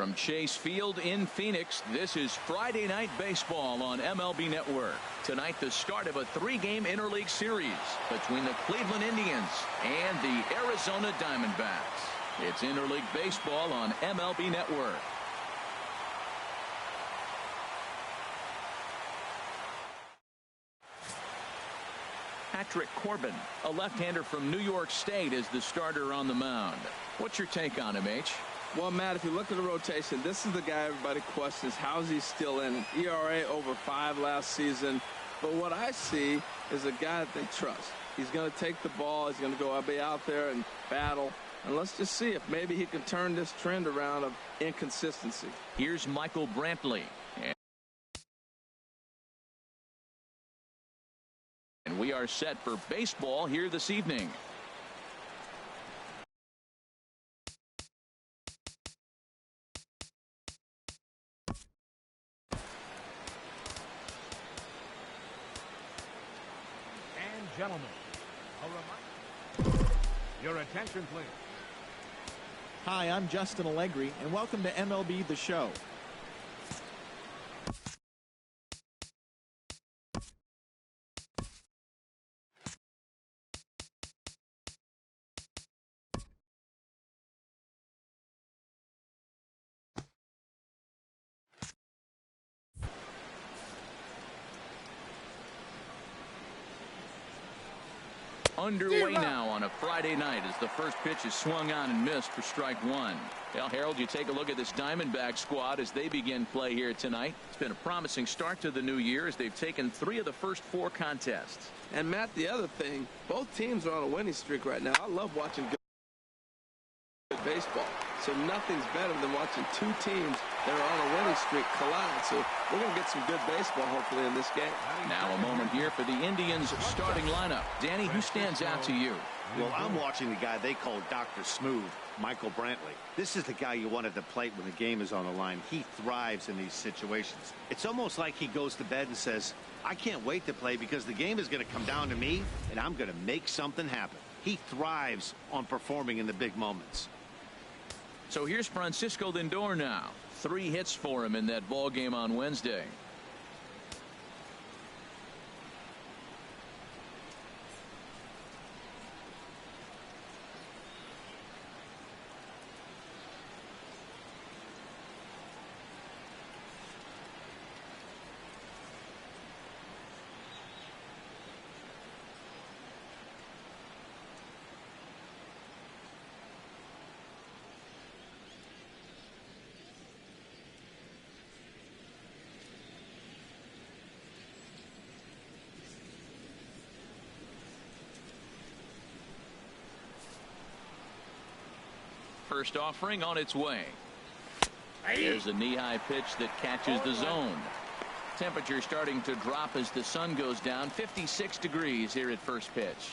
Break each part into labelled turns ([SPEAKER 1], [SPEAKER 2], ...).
[SPEAKER 1] From Chase Field in Phoenix, this is Friday Night Baseball on MLB Network. Tonight, the start of a three-game interleague series between the Cleveland Indians and the Arizona Diamondbacks. It's interleague baseball on MLB Network. Patrick Corbin, a left-hander from New York State, is the starter on the mound. What's your take on him, H?
[SPEAKER 2] Well, Matt, if you look at the rotation, this is the guy everybody questions. How's he still in? ERA over 5 last season. But what I see is a guy that they trust. He's going to take the ball. He's going to go be out there and battle. And let's just see if maybe he can turn this trend around of inconsistency.
[SPEAKER 1] Here's Michael Brantley. And we are set for baseball here this evening.
[SPEAKER 3] Gentlemen, your attention, please.
[SPEAKER 4] Hi, I'm Justin Allegri, and welcome to MLB The Show.
[SPEAKER 1] Underway now on a Friday night as the first pitch is swung on and missed for strike one. Well, Harold, you take a look at this Diamondback squad as they begin play here tonight. It's been a promising start to the new year as they've taken 3 of the first 4 contests.
[SPEAKER 2] And, Matt, the other thing, both teams are on a winning streak right now. I love watching good baseball. So nothing's better than watching 2 teams that are on a winning streak collide. So we're going to get some good baseball, hopefully, in this game.
[SPEAKER 1] Now a moment here for the Indians starting lineup. Danny, who stands out to you?
[SPEAKER 5] Well, I'm watching the guy they call Dr. Smooth, Michael Brantley. This is the guy you want at the plate when the game is on the line. He thrives in these situations. It's almost like he goes to bed and says, I can't wait to play because the game is going to come down to me, and I'm going to make something happen. He thrives on performing in the big moments.
[SPEAKER 1] So here's Francisco Lindor now. 3 hits for him in that ball game on Wednesday. First offering on its way. There's a knee-high pitch that catches the zone. Temperature starting to drop as the sun goes down. 56 degrees here at first pitch.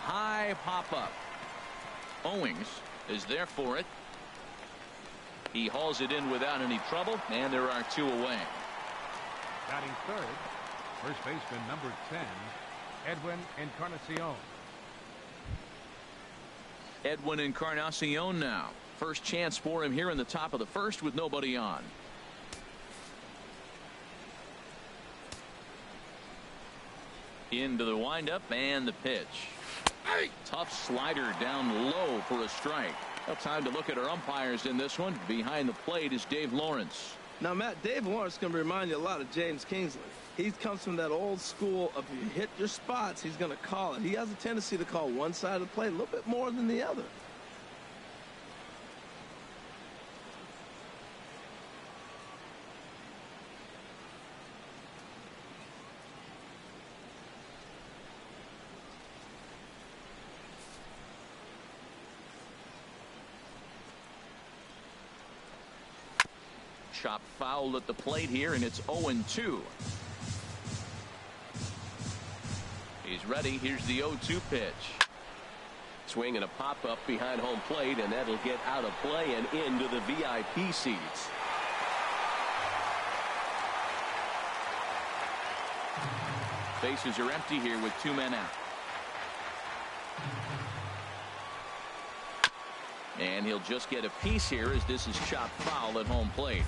[SPEAKER 1] High pop-up. Owings is there for it. He hauls it in without any trouble, and there are 2 away.
[SPEAKER 3] Batting third, first baseman number 10, Edwin Encarnacion.
[SPEAKER 1] Edwin Encarnacion now. First chance for him here in the top of the first with nobody on. Into the windup and the pitch. Tough slider down low for a strike. Well, time to look at our umpires in this one. Behind the plate is Dave Lawrence.
[SPEAKER 2] Now, Matt, Dave Lawrence can remind you a lot of James Kingsley. He comes from that old school of you hit your spots, he's going to call it. He has a tendency to call one side of the plate a little bit more than the other.
[SPEAKER 1] Chop foul at the plate here, and it's 0-2. He's ready. Here's the 0-2 pitch. Swing and a pop-up behind home plate, and that'll get out of play and into the VIP seats. Bases are empty here with 2 men out. And he'll just get a piece here as this is chopped foul at home plate.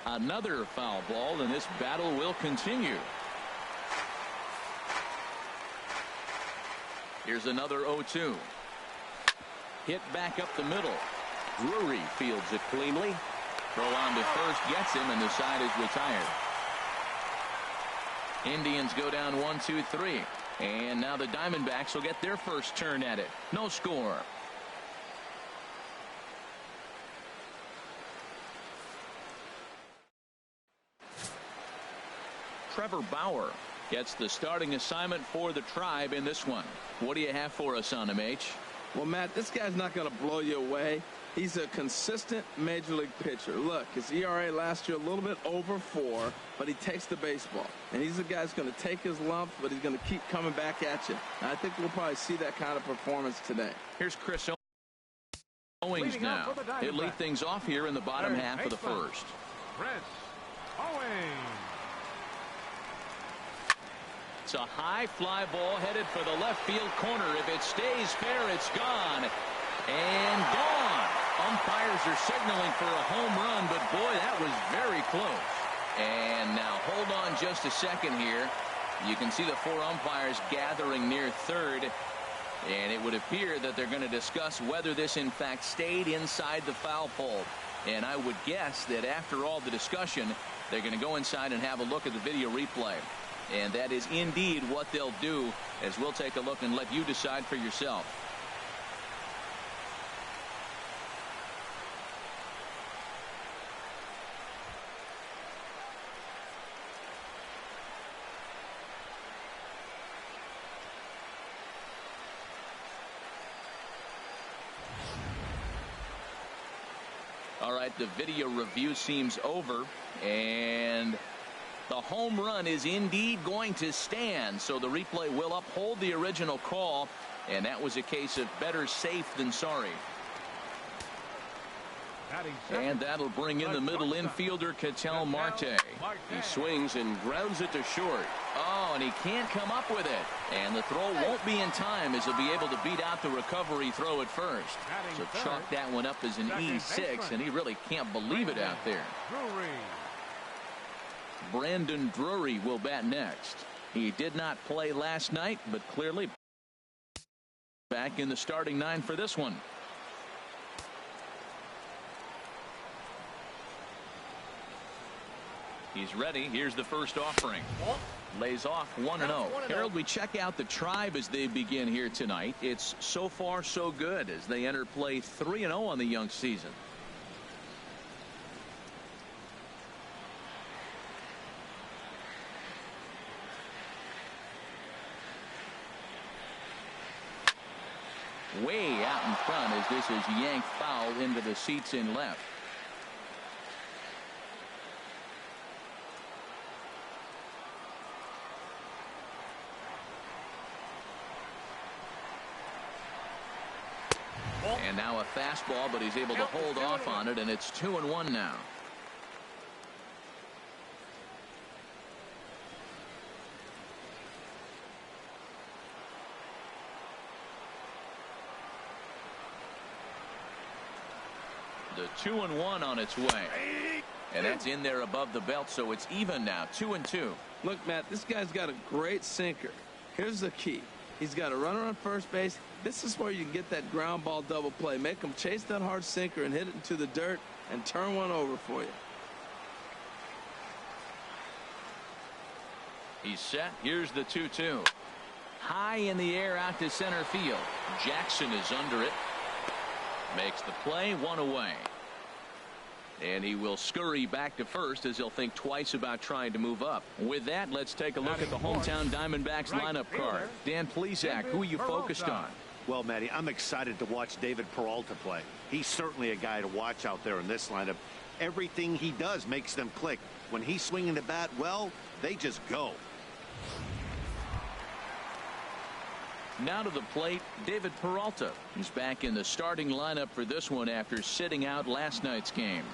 [SPEAKER 1] Another foul ball, and this battle will continue. Here's another 0-2. Hit back up the middle. Drury fields it cleanly. Throw on to first, gets him, and the side is retired. Indians go down 1-2-3. And now the Diamondbacks will get their first turn at it. No score. Trevor Bauer gets the starting assignment for the Tribe in this one. What do you have for us on him, H?
[SPEAKER 2] Well, Matt, this guy's not going to blow you away. He's a consistent major league pitcher. Look, his ERA last year a little bit over 4, but he takes the baseball. And he's a guy who's going to take his lumps, but he's going to keep coming back at you. And I think we'll probably see that kind of performance today.
[SPEAKER 1] Here's Chris Owings now. He'll lead things off here in the bottom half of the first.
[SPEAKER 3] Chris Owings.
[SPEAKER 1] It's a high fly ball headed for the left field corner. If it stays fair, it's gone. And gone. Umpires are signaling for a home run, but boy, that was very close. And now hold on just a second here. You can see the 4 umpires gathering near third, and it would appear that they're going to discuss whether this in fact stayed inside the foul pole. And I would guess that after all the discussion, they're going to go inside and have a look at the video replay. And that is indeed what they'll do, as we'll take a look and let you decide for yourself. All right, the video review seems over, and the home run is indeed going to stand. So the replay will uphold the original call, and that was a case of better safe than sorry. And that'll bring in the middle infielder, Ketel Marte. He swings and grounds it to short. Oh, and he can't come up with it. And the throw won't be in time, as he'll be able to beat out the recovery throw at first. So chalk that one up as an E6, and he really can't believe it out there. Brandon Drury will bat next. He did not play last night, but clearly back in the starting 9 for this one. He's ready. Here's the first offering. Lays off 1-0. Harold, we check out the Tribe as they begin here tonight. It's so far so good as they enter play 3-0 on the young season. Way out in front as this is yanked foul into the seats in left. And now a fastball, but he's able to hold off on it, and it's 2-1 now. The 2-1 on its way. And that's in there above the belt, so it's even now, 2-2.
[SPEAKER 2] Look, Matt, this guy's got a great sinker. Here's the key. He's got a runner on first base. This is where you can get that ground ball double play. Make him chase that hard sinker and hit it into the dirt and turn one over for you.
[SPEAKER 1] He's set. Here's the 2-2. High in the air out to center field. Jackson is under it. Makes the play, 1 away. And he will scurry back to first as he'll think twice about trying to move up. With that, let's take a look at the hometown Diamondbacks lineup card. Dan Plesac, who are you focused on?
[SPEAKER 5] Well, Matty, I'm excited to watch David Peralta play. He's certainly a guy to watch out there in this lineup. Everything he does makes them click. When he's swinging the bat, well, they just go.
[SPEAKER 1] Now to the plate, David Peralta. He's back in the starting lineup for this one after sitting out last night's game.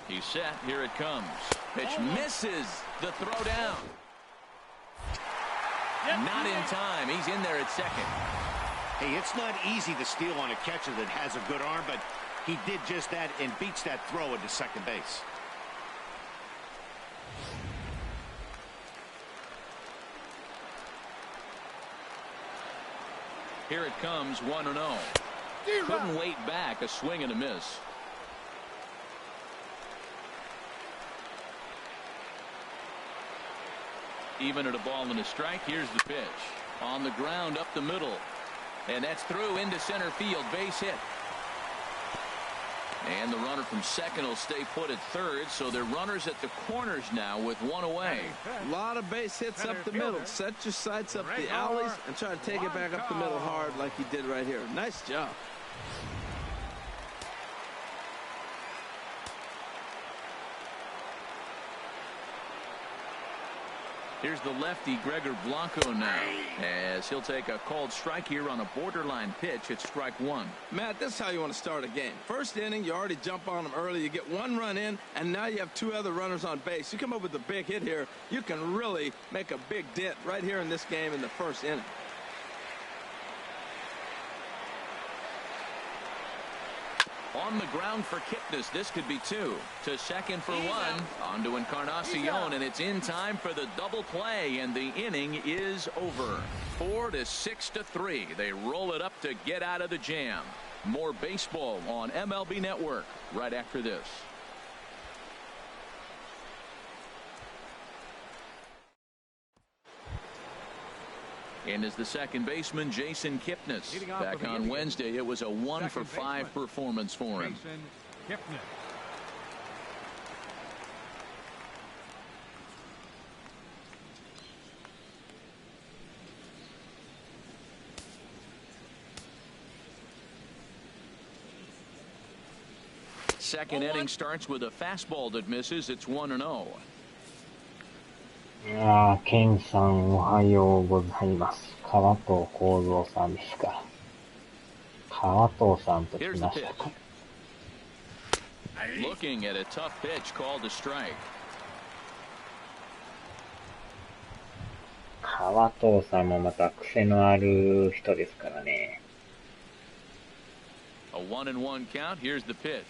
[SPEAKER 1] He's set. Here it comes. Pitch misses the throw down. Not in time. He's in there at second.
[SPEAKER 5] Hey, it's not easy to steal on a catcher that has a good arm, but he did just that and beats that throw into second base.
[SPEAKER 1] Here it comes, 1-0. Couldn't wait back. A swing and a miss. Even at a ball and a strike. Here's the pitch. On the ground up the middle. And that's through into center field. Base hit. And the runner from second will stay put at third. So they're runners at the corners now with one away.
[SPEAKER 2] A lot of base hits up the middle. Set your sights up the alleys and try to take it back up the middle hard like he did right here. Nice job.
[SPEAKER 1] Here's the lefty Gregor Blanco now, as he'll take a called strike here on a borderline pitch at strike one.
[SPEAKER 2] Matt, this is how you want to start a game. First inning, you already jump on them early. You get one run in, and now you have two other runners on base. You come up with a big hit here, you can really make a big dent right here in this game in the first inning.
[SPEAKER 1] On the ground for Kipnis. This could be two. To second for one. On to Encarnacion, and it's in time for the double play, and the inning is over. 4-6-3. They roll it up to get out of the jam. More baseball on MLB Network right after this. And as the second baseman, Jason Kipnis. Back on Wednesday, it was a 1-for-5 performance for him. Second inning starts with a fastball that misses. It's 1-0.
[SPEAKER 6] ケンさんおはようございます。川藤幸三さんですか。川藤さんと来ましたか。
[SPEAKER 1] Looking at a tough pitch called a strike.
[SPEAKER 6] 川藤さんもまた癖のある人ですからね。
[SPEAKER 1] A 1-1 count. Here's the pitch.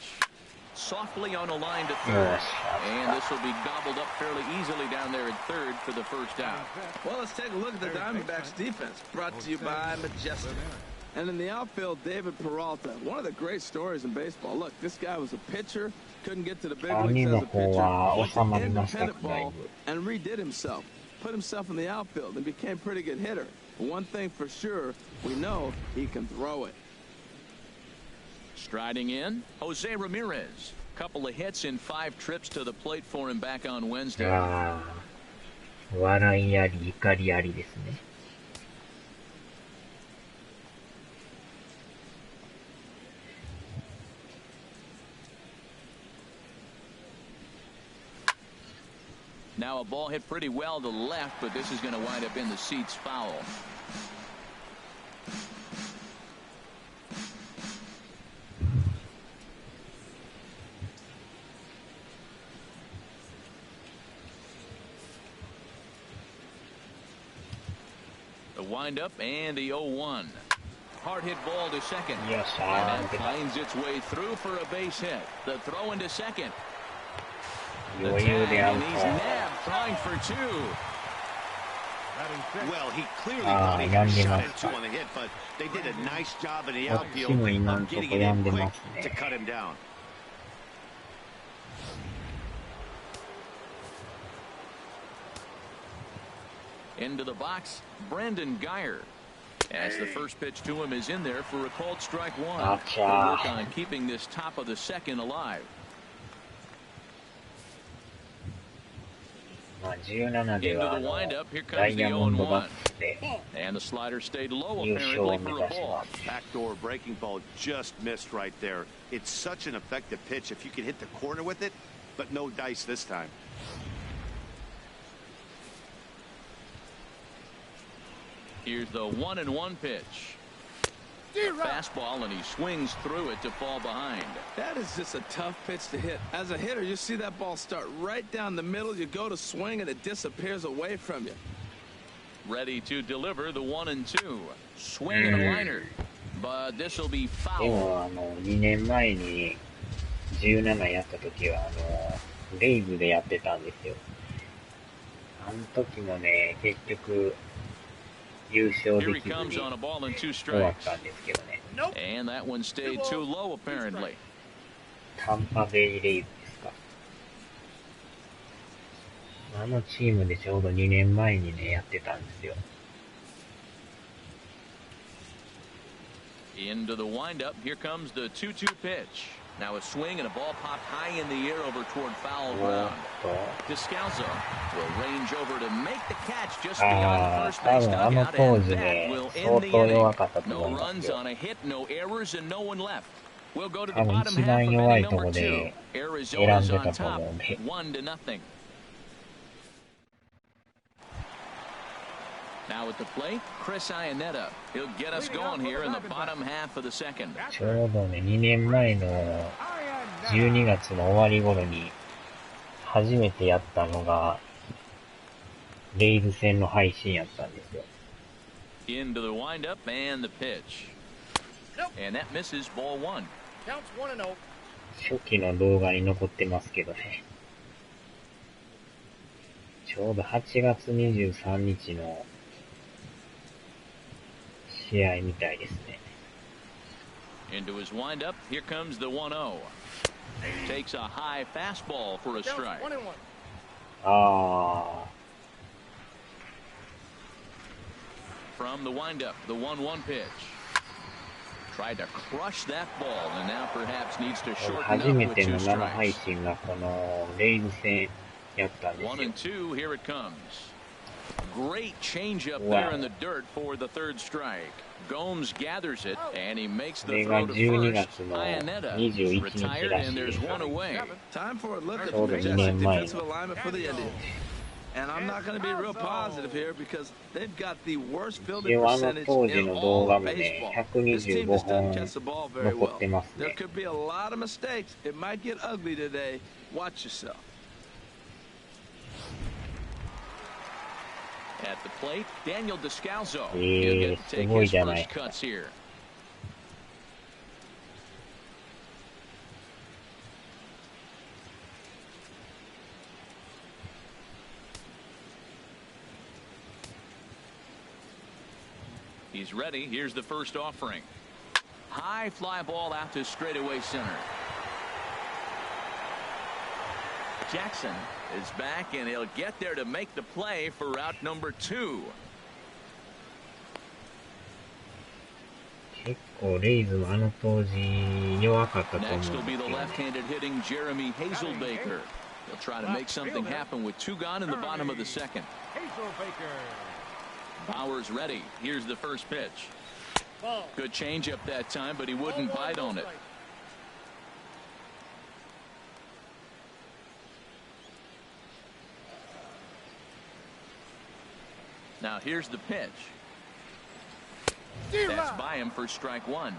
[SPEAKER 1] Softly on a line to third, and this will be gobbled up fairly easily down there at third for the first out.
[SPEAKER 2] Well, let's take a look at the Diamondbacks defense, brought to you by Majestic. And in the outfield, David Peralta, one of the great stories in baseball. Look, this guy was a pitcher, couldn't get to the big leagues as a pitcher, went to independent ball and redid himself, put himself in the outfield and became a pretty good hitter. But one thing for sure, we know he can throw it.
[SPEAKER 1] Striding in, Jose Ramirez. Couple of hits in 5 trips to the plate for him back on Wednesday.
[SPEAKER 6] 笑いあり怒りありですね。
[SPEAKER 1] Now a ball hit pretty well to left, but this is going to wind up in the seats foul. The windup and the 0-1. Hard hit ball to second.
[SPEAKER 6] Yes,
[SPEAKER 1] and that finds its way through for a base hit. The throw into second. The tag, and he's nabbed, trying for 2.
[SPEAKER 5] Well, he clearly thought he had a shot at 2 on the hit, but they did a nice job in the outfield of getting it in quick to cut him down.
[SPEAKER 1] Into the box, Brandon Geyer. As the first pitch to him is in there for a called strike one. They'll work on keeping this top of the second alive. Into the windup, here comes the 0-1. And the slider stayed low apparently for a ball.
[SPEAKER 5] Backdoor breaking ball just missed right there. It's such an effective pitch if you can hit the corner with it, but no dice this time.
[SPEAKER 1] Here's the 1-1 pitch. A fastball, and he swings through it to fall behind.
[SPEAKER 2] That is just a tough pitch to hit. As a hitter, you see that ball start right down the middle. You go to swing, and it disappears away from you.
[SPEAKER 1] Ready to deliver the 1-2. Swing and a liner. But this will be
[SPEAKER 6] で
[SPEAKER 1] foul.
[SPEAKER 6] も2年前に17やった時はレイズでやってたんですよ。あの時もね、結局優勝できずに
[SPEAKER 1] Here he comes on a ball and 2
[SPEAKER 6] 終わっ
[SPEAKER 1] strikes.
[SPEAKER 6] たんですけどね。
[SPEAKER 1] And that one stayed too low, apparently.
[SPEAKER 6] タンパベイレイズですか。あのチームでちょうど2年前にね、やってたんですよ。
[SPEAKER 1] Into the windup. Here comes the 2-2 pitch. Now a swing and a ball popped high in the air over toward foul ground. Descalzo will range over to make the catch just beyond the first base dugout, and that will end the inning. No runs on a hit, no errors, and no one left. We'll go to the bottom half of inning number 2. Arizona's on top, 1-0. Now at the plate, Chris Iannetta. He'll get us going here in the bottom half of the second.
[SPEAKER 6] ちょうどね、2年前の12月の終わり頃に初めてやったのがレイズ戦の配信やったんですよ。
[SPEAKER 1] Into the windup and the pitch. And that misses ball 1.
[SPEAKER 3] Counts 1-0.
[SPEAKER 6] 初期の動画に残ってますけどね。ちょうど8月23日の試合みたいですね。
[SPEAKER 1] Into his windup, here comes the 1-0. Takes a high fastball for a strike.
[SPEAKER 3] 1-1.
[SPEAKER 6] あ
[SPEAKER 1] From the windup, the 1-1 pitch. Tried to crush that ball, and now perhaps needs to
[SPEAKER 6] あ、
[SPEAKER 1] shorten
[SPEAKER 6] 初
[SPEAKER 1] up
[SPEAKER 6] め
[SPEAKER 1] with
[SPEAKER 6] て
[SPEAKER 1] 2
[SPEAKER 6] の生配
[SPEAKER 1] strikes.
[SPEAKER 6] 信がこのレイズ戦やったんですよ。
[SPEAKER 1] 1-2, here it comes. Great changeup there in the dirt for the third strike. Gomes gathers it, and he makes the throw to first. Iannetta retired, and there's one away.
[SPEAKER 2] Time for a look at the majestic defensive alignment for the Indians. And I'm not going to be real positive here because they've got the worst fielding
[SPEAKER 6] でもあの
[SPEAKER 2] percentage
[SPEAKER 6] 当時
[SPEAKER 2] in
[SPEAKER 6] の
[SPEAKER 2] all
[SPEAKER 6] 動画
[SPEAKER 2] of
[SPEAKER 6] もね、
[SPEAKER 2] baseball. This team
[SPEAKER 6] 125
[SPEAKER 2] just doesn't
[SPEAKER 6] 本
[SPEAKER 2] catch the ball very
[SPEAKER 6] 残
[SPEAKER 2] well.
[SPEAKER 6] ってます
[SPEAKER 2] There
[SPEAKER 6] ね。
[SPEAKER 2] could be a lot of mistakes. It might get ugly today. Watch yourself.
[SPEAKER 1] At the plate, Daniel Descalzo. He'll
[SPEAKER 6] え
[SPEAKER 1] get to
[SPEAKER 6] す
[SPEAKER 1] take
[SPEAKER 6] ごい
[SPEAKER 1] his
[SPEAKER 6] じゃない
[SPEAKER 1] first cuts here. He's ready. Here's the first offering. High fly ball out to straightaway center. Jackson is back, and he'll get there to make the play for route number 2.
[SPEAKER 6] 結構レイズもあの当時弱かったと思うん
[SPEAKER 1] Next
[SPEAKER 6] で
[SPEAKER 1] will
[SPEAKER 6] す
[SPEAKER 1] be
[SPEAKER 6] け
[SPEAKER 1] the
[SPEAKER 6] ど、
[SPEAKER 1] left-handed hitting Jeremy Hazelbaker. He'll try to make something happen with 2 gone in the bottom of the second.
[SPEAKER 3] Hazelbaker.
[SPEAKER 1] Bauer's ready. Here's the first pitch.
[SPEAKER 3] Ball.
[SPEAKER 1] Good changeup that time, but he wouldn't bite on it. Now here's the pitch. That's by him for strike 1.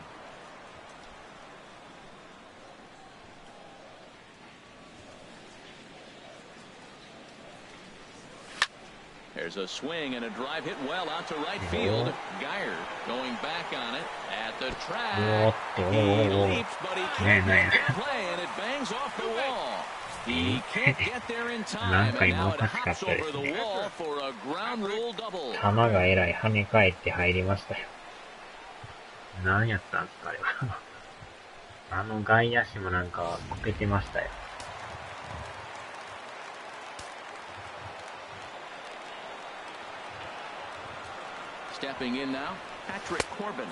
[SPEAKER 1] There's a swing and a drive hit well out to right field. Geyer going back on it at the track. He leaps, but he can't make the play, and it bangs off the wall. He can't get there in time, and now it hops over the wall for a ground rule double.
[SPEAKER 6] 球がえらい跳ね返って入りましたよ。何やったんですか、あれは。あの外野手もなんかこけてましたよ。
[SPEAKER 1] Stepping in now, Patrick Corbin,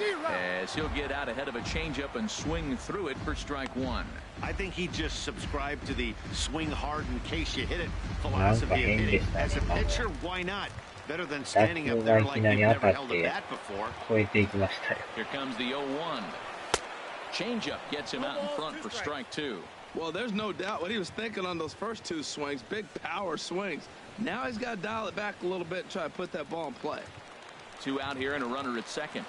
[SPEAKER 1] as he'll get out ahead of a changeup and swing through it for strike 1.
[SPEAKER 5] I think he just subscribed to the swing hard in case you hit it philosophy of hitting. As a pitcher, why not? Better than
[SPEAKER 6] 打
[SPEAKER 5] standing
[SPEAKER 6] 球
[SPEAKER 5] up
[SPEAKER 6] が
[SPEAKER 5] there
[SPEAKER 6] い
[SPEAKER 5] like
[SPEAKER 6] き
[SPEAKER 5] you've
[SPEAKER 6] なり当
[SPEAKER 5] never
[SPEAKER 6] たっ
[SPEAKER 5] held a
[SPEAKER 6] て
[SPEAKER 5] bat before.
[SPEAKER 6] 超えていきましたよ。
[SPEAKER 1] Here comes the 0-1. Changeup gets him out in front for strike 2.
[SPEAKER 2] Well, there's no doubt what he was thinking on those first 2 swings. Big power swings. Now he's got to dial it back a little bit and try to put that ball in play.
[SPEAKER 1] 2 out here and a runner at second.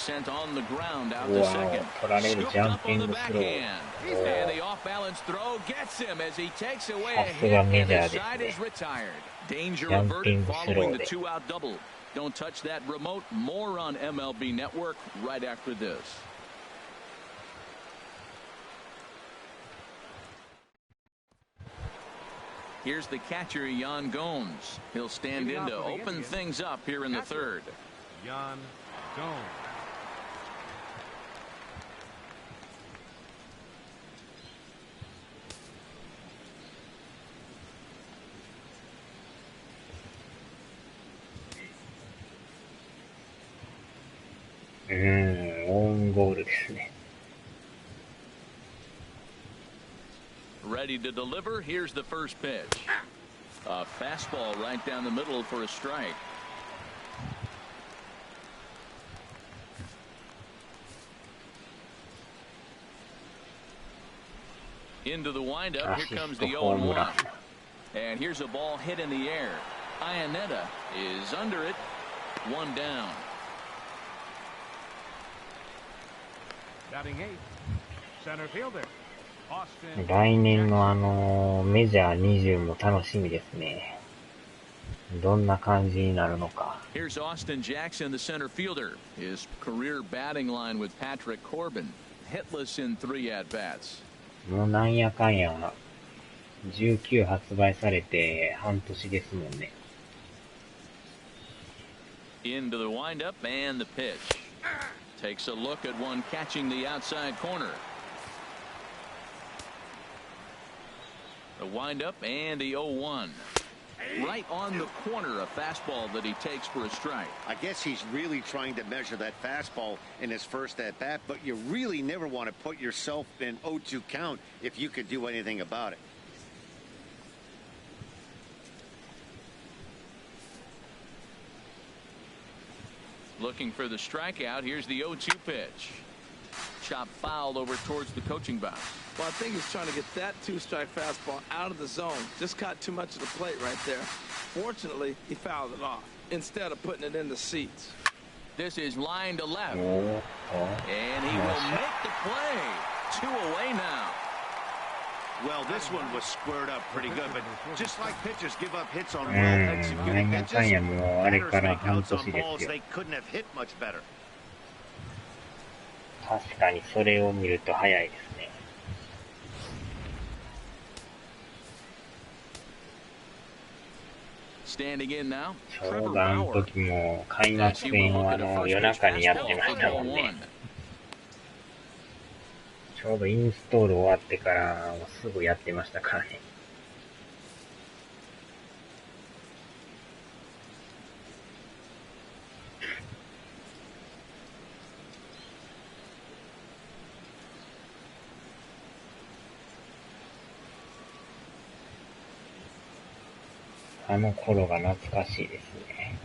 [SPEAKER 1] sent on the ground out to second. Scooped up on the backhand. And the off-balance throw gets him as he takes away a hit, and his side is retired. Danger averted following the two-out double. Don't touch that remote. More on MLB Network right after this. Here's the catcher, Yan Gomes. He'll stand in to open things up here in the third.
[SPEAKER 7] Yan Gomes.
[SPEAKER 1] Ready to deliver. Here's the first pitch. A fastball right down the middle for a strike. Into the windup. Here comes the 0-1. And here's a ball hit in the air. Iannetta is under it. One down.
[SPEAKER 7] Batting 8th, center fielder.
[SPEAKER 6] 来年のメジャー20も楽しみですね。どんな感じになるのか。
[SPEAKER 1] Here's Austin Jackson, the center fielder. His career batting line with Patrick Corbin. Hitless in 3 at-bats.
[SPEAKER 6] もうなんやかんや19発売されて半年ですもんね。
[SPEAKER 1] Into the windup and the pitch. Takes a look at one catching the outside corner. The windup and the 0-1. Right on the corner, a fastball that he takes for a strike.
[SPEAKER 5] I guess he's really trying to measure that fastball in his first at-bat, but you really never want to put yourself in 0-2 count if you could do anything about it.
[SPEAKER 1] Looking for the strikeout. Here's the 0-2 pitch. Chop foul over towards the coaching box.
[SPEAKER 2] Well, I think he's trying to get that 2-strike fastball out of the zone. Just caught too much of the plate right there. Fortunately, he fouled it off instead of putting it in the seats.
[SPEAKER 1] This is line to left. And he will make the play. 2 away now.
[SPEAKER 5] Well, this one was squared up pretty good, but just like pitchers give up hits on well-executed pitches, batters make outs on balls they couldn't have hit much better.
[SPEAKER 6] 確かにそれを見ると早いですね。
[SPEAKER 1] Standing in now.
[SPEAKER 6] ちょうどあの時も開幕戦を夜中にやってましたもんね。ちょうどインストール終わってからすぐやってましたからね。あの頃が懐かしいですね。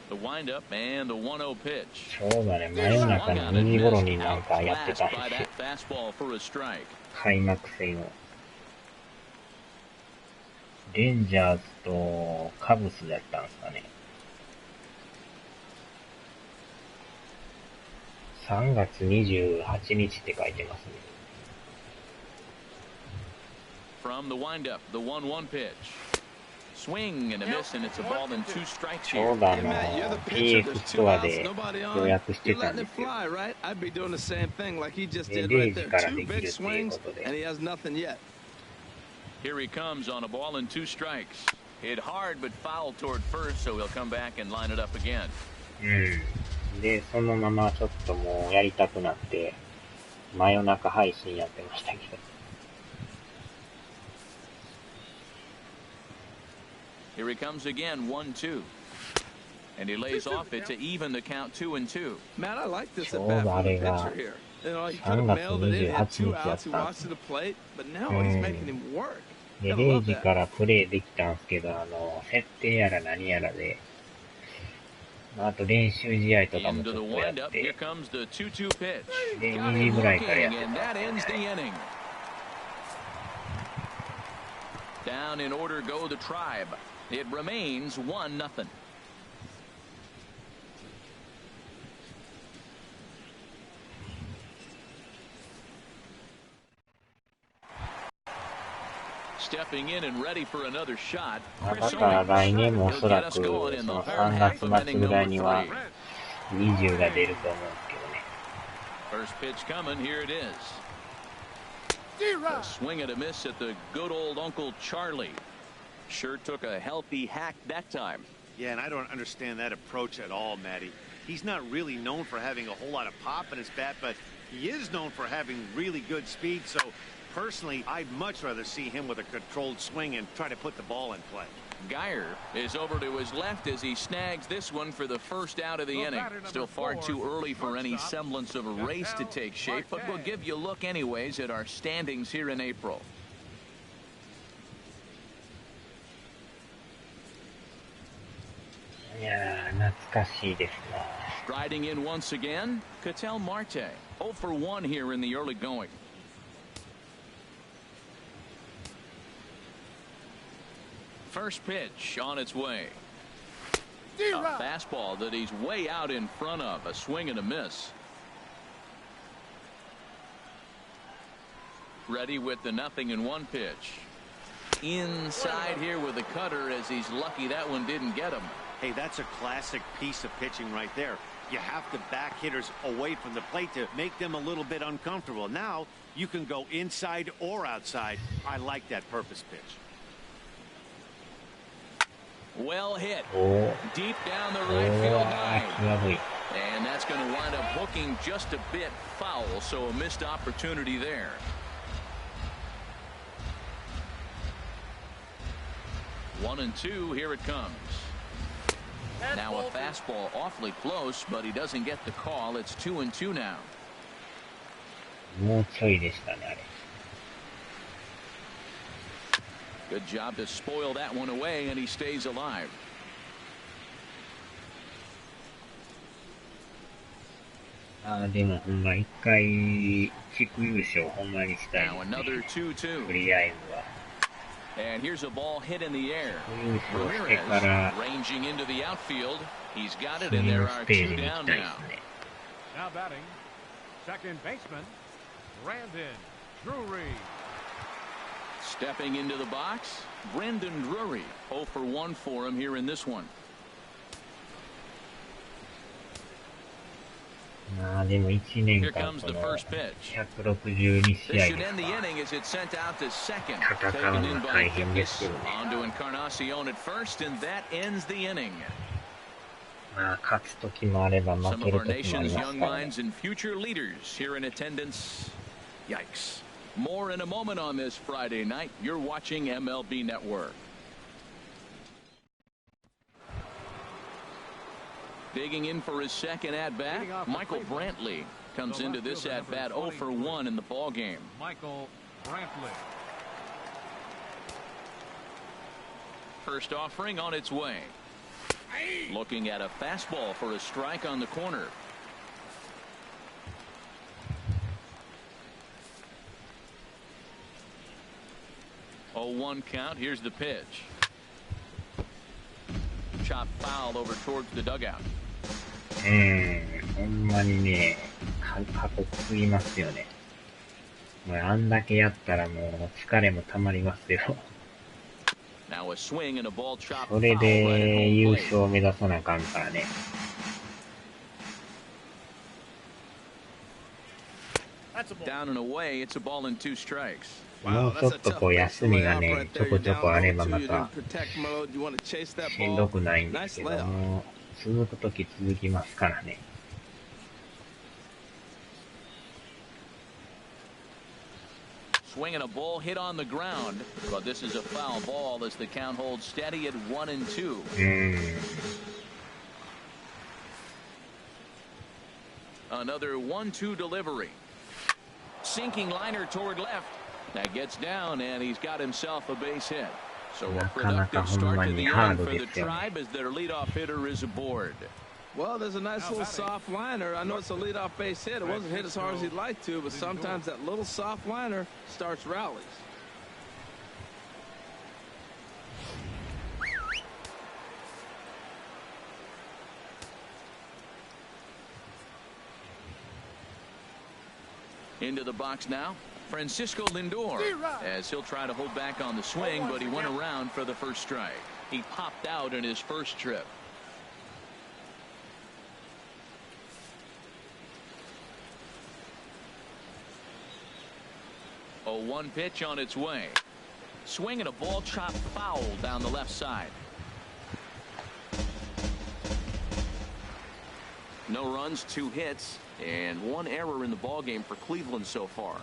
[SPEAKER 1] The windup and the 1-0 pitch.
[SPEAKER 6] ちょうどね、真夜中の2時頃になんかやってたんですよ。開幕戦を。レンジャーズとカブスだったんですかね。3月28日って書いてますね。
[SPEAKER 1] From the windup, the 1-1 pitch. Swing and a miss, and it's a ball and 2 strikes
[SPEAKER 6] ちょうどPX ストアで予約してたんですよ。で、0時からできるっていうことで。
[SPEAKER 1] Here he comes on a ball and 2 strikes. Hit hard but foul toward first, so he'll come back and line it up again.
[SPEAKER 6] で、そのままちょっともうやりたくなって、真夜中配信やってましたけど。
[SPEAKER 1] Here he comes again, 1-2. And he lays off it to even the count 2-2.
[SPEAKER 2] Matt, I like this at bat for the pitcher here. You know, he could have mailed it in, had 2 outs, he walks to the plate, but now he's making him work.
[SPEAKER 6] で、0時からプレイできたんですけど、設定やら何やらで、あと練習試合とかもちょっとやって、で、2時ぐらいからやってたんですね。
[SPEAKER 1] Down in order go the Tribe. It remains 1-0. stepping in and ready for another shot.
[SPEAKER 6] だから来年もおそらくその3月末ぐらいには20が出ると思うんですけどね。
[SPEAKER 1] First pitch coming, here it is. A swing and a miss at the good old Uncle Charlie. Sure took a healthy hack that time.
[SPEAKER 5] Yeah, and I don't understand that approach at all, Matty. He's not really known for having a whole lot of pop in his bat, but he is known for having really good speed. So personally, I'd much rather see him with a controlled swing and try to put the ball in play.
[SPEAKER 1] Geyer is over to his left as he snags this one for the first out of the inning. Still far too early for any semblance of a race to take shape, but we'll give you a look anyways at our standings here in April.
[SPEAKER 6] Yeah, 懐かしいですな。
[SPEAKER 1] Striding in once again, Ketel Marte. 0 for 1 here in the early going. First pitch on its way. A fastball that he's way out in front of. A swing and a miss. Ready with the 0-1 pitch. Inside here with the cutter as he's lucky that one didn't get him.
[SPEAKER 5] Hey, that's a classic piece of pitching right there. You have to back hitters away from the plate to make them a little bit uncomfortable. Now you can go inside or outside. I like that purpose pitch.
[SPEAKER 1] Well hit.
[SPEAKER 6] Oh.
[SPEAKER 1] Deep down the right field line.
[SPEAKER 6] Lovely.
[SPEAKER 1] And that's going to wind up hooking just a bit foul, so a missed opportunity there. One and two, here it comes. Now a fastball awfully close, but he doesn't get the call. It's 2-2 now.
[SPEAKER 6] もうちょいでしたね、あれ。
[SPEAKER 1] Good job to spoil that one away, and he stays alive.
[SPEAKER 6] Now
[SPEAKER 1] another 2-2. And here's a ball hit in the air. Ramirez ranging into the outfield. He's got it, and there are two down now.
[SPEAKER 7] Now batting, second baseman, Brandon Drury.
[SPEAKER 1] Stepping into the box, Brandon Drury. 0 for 1 for him here in this one. Here comes the first pitch. This should end the inning as it's sent out to second. Taken in by Hicks. On to Encarnacion at first, and that ends the inning. Some of our nation's young minds and future leaders here in attendance. Yikes. More in a moment on this Friday night. You're watching MLB Network. Digging in for his second at-bat, Michael Brantley comes into this at-bat 0 for 1 in the ball game.
[SPEAKER 7] Michael Brantley.
[SPEAKER 1] First offering on its way. Looking at a fastball for a strike on the corner. Oh, 1 count. Here's the pitch. Chop foul over towards the dugout.
[SPEAKER 6] ほんまにね、過酷すぎますよね。もうあんだけやったらもう疲れもたまりますよ。
[SPEAKER 1] Now a swing and a ball chop
[SPEAKER 6] それで優勝を目指さなあかんからね。
[SPEAKER 1] Down and away, it's a ball and 2 strikes.
[SPEAKER 6] もうちょっとこう休みがね、ちょこちょこあればまたしんどくないんですけども、続くとき続きますからね。
[SPEAKER 1] Swing and a ball hit on the ground, but this is a foul ball as the count holds steady at 1 and 2. Another 1-2 delivery. Sinking liner toward left. That gets down, and he's got himself a base hit. So a productive start to the inning for the Tribe as their leadoff hitter is aboard.
[SPEAKER 2] Well, there's a nice little soft liner. I know it's a leadoff base hit. It wasn't hit as hard as he'd like to, but sometimes that little soft liner starts rallies.
[SPEAKER 1] Into the box now. Francisco Lindor, as he'll try to hold back on the swing, but he went around for the first strike. He popped out in his first trip. 0-1 pitch on its way. Swing and a ball chopped foul down the left side. No runs, 2 hits, and 1 error in the ballgame for Cleveland so far.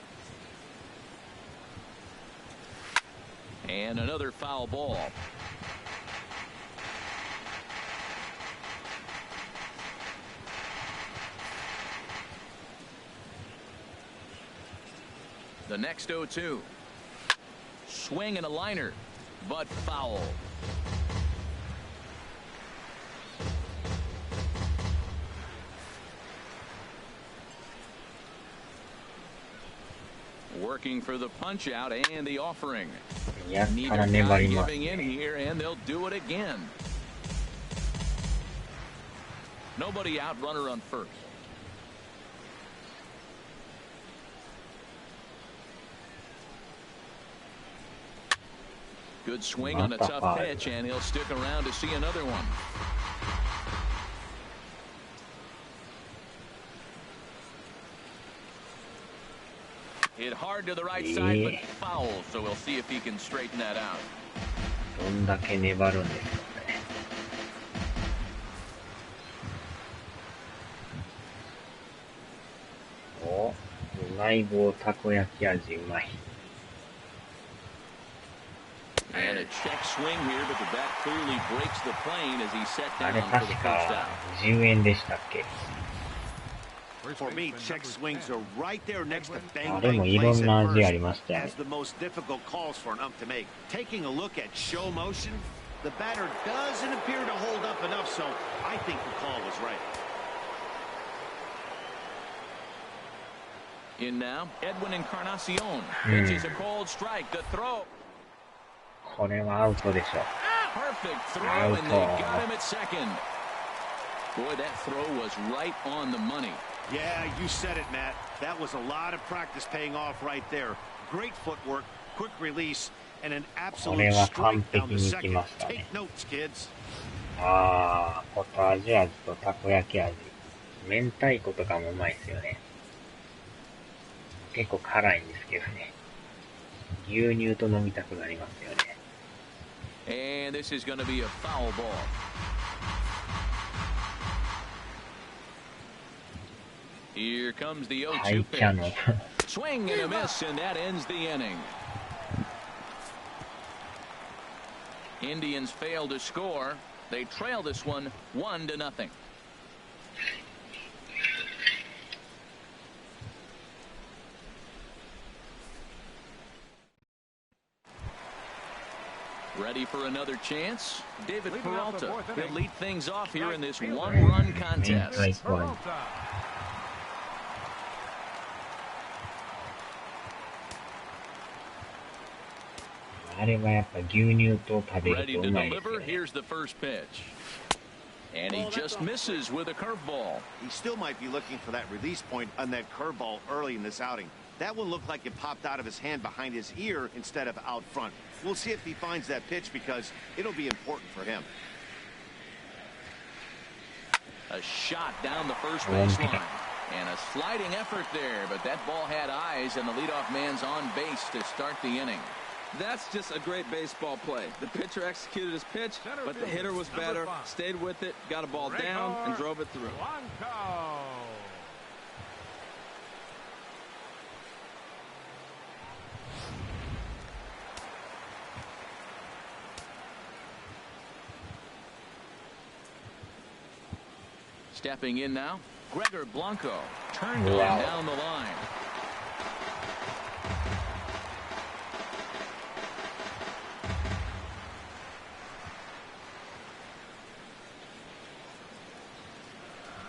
[SPEAKER 1] And another foul ball. The next 0-2. Swing and a liner, but foul. Working for the punch out and the offering. Neither guy giving in here, and they'll do it again. Nobody out, runner on first. Good swing on a tough pitch, and he'll stick around to see another one. Hit hard to the right side, but foul, so we'll see if he can straighten that out.
[SPEAKER 6] どんだけ粘るんですかね。お、うまい棒たこ焼き味うまい。
[SPEAKER 1] And a check swing here, but the bat clearly breaks the plane as he set
[SPEAKER 6] あ
[SPEAKER 1] down
[SPEAKER 6] れ
[SPEAKER 1] for
[SPEAKER 6] 確
[SPEAKER 1] the first
[SPEAKER 6] か
[SPEAKER 1] out.
[SPEAKER 6] 10円でしたっけ。
[SPEAKER 5] For me, check swings are right there next to bang
[SPEAKER 6] あれ
[SPEAKER 5] bang
[SPEAKER 6] もいろ
[SPEAKER 5] plays
[SPEAKER 6] ん
[SPEAKER 5] at
[SPEAKER 6] な味あり
[SPEAKER 5] first
[SPEAKER 6] ましたよね
[SPEAKER 5] as。the most difficult calls for an ump to make. Taking a look at show motion, the batter doesn't appear to hold up enough, so I think the call was right.
[SPEAKER 1] In now, Edwin Encarnacion. Pitches a cold strike. The throw.
[SPEAKER 6] これはアウトでしょ。
[SPEAKER 1] Perfect throw, and they got him at second. Boy, that throw was right on the money.
[SPEAKER 5] Yeah, you said it, Matt. That was a lot of practice paying off right there. Great footwork, quick release, and an absolute strike down the second. Take notes, kids.
[SPEAKER 6] ああ、ポタージュ味とたこ焼き味。明太子とかもうまいですよね。結構辛いんですけどね。牛乳と飲みたくなりますよね。
[SPEAKER 1] And this is going to be a foul ball. Here comes the 0-2 pitch. Swing and a miss, and that ends the inning. Indians fail to score. They trail this one 1-0. Ready for another chance? David Peralta will lead things off here in this one-run contest.
[SPEAKER 7] Peralta.
[SPEAKER 6] あれはやっぱ牛乳と食べる
[SPEAKER 1] Ready
[SPEAKER 6] と
[SPEAKER 1] to
[SPEAKER 6] うまいですよ
[SPEAKER 1] deliver.
[SPEAKER 6] ね。
[SPEAKER 1] Here's the first pitch. And he just misses with a curveball.
[SPEAKER 5] He still might be looking for that release point on that curveball early in this outing. That one looked like it popped out of his hand behind his ear instead of out front. We'll see if he finds that pitch because it'll be important for him.
[SPEAKER 1] A shot down the first base line. And a sliding effort there, but that ball had eyes, and the leadoff man's on base to start the inning.
[SPEAKER 2] That's just a great baseball play. The pitcher executed his pitch, but the hitter was better, stayed with it, got a ball down, and drove it through.
[SPEAKER 7] Blanco.
[SPEAKER 1] Stepping in now, Gregor Blanco turned on down the line.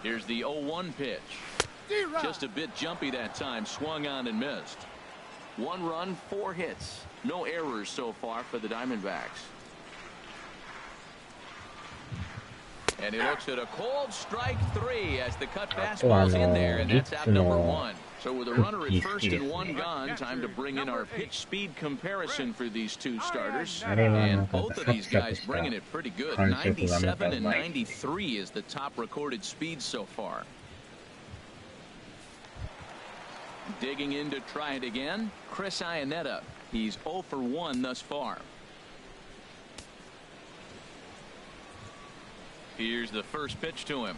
[SPEAKER 1] Here's the 0-1 pitch. Just a bit jumpy that time, swung on and missed. 1 run, 4 hits. No errors so far for the Diamondbacks. And he looks at a cold strike 3 as the cut fastball's in there, and that's out number 1. So with a runner at first and one gone, time to bring in our pitch speed comparison for these two starters. And both of these guys bringing it pretty good. 97 and 93 is the top recorded speed so far. Digging in to try it again, Chris Iannetta. He's 0 for 1 thus far. Here's the first pitch to him.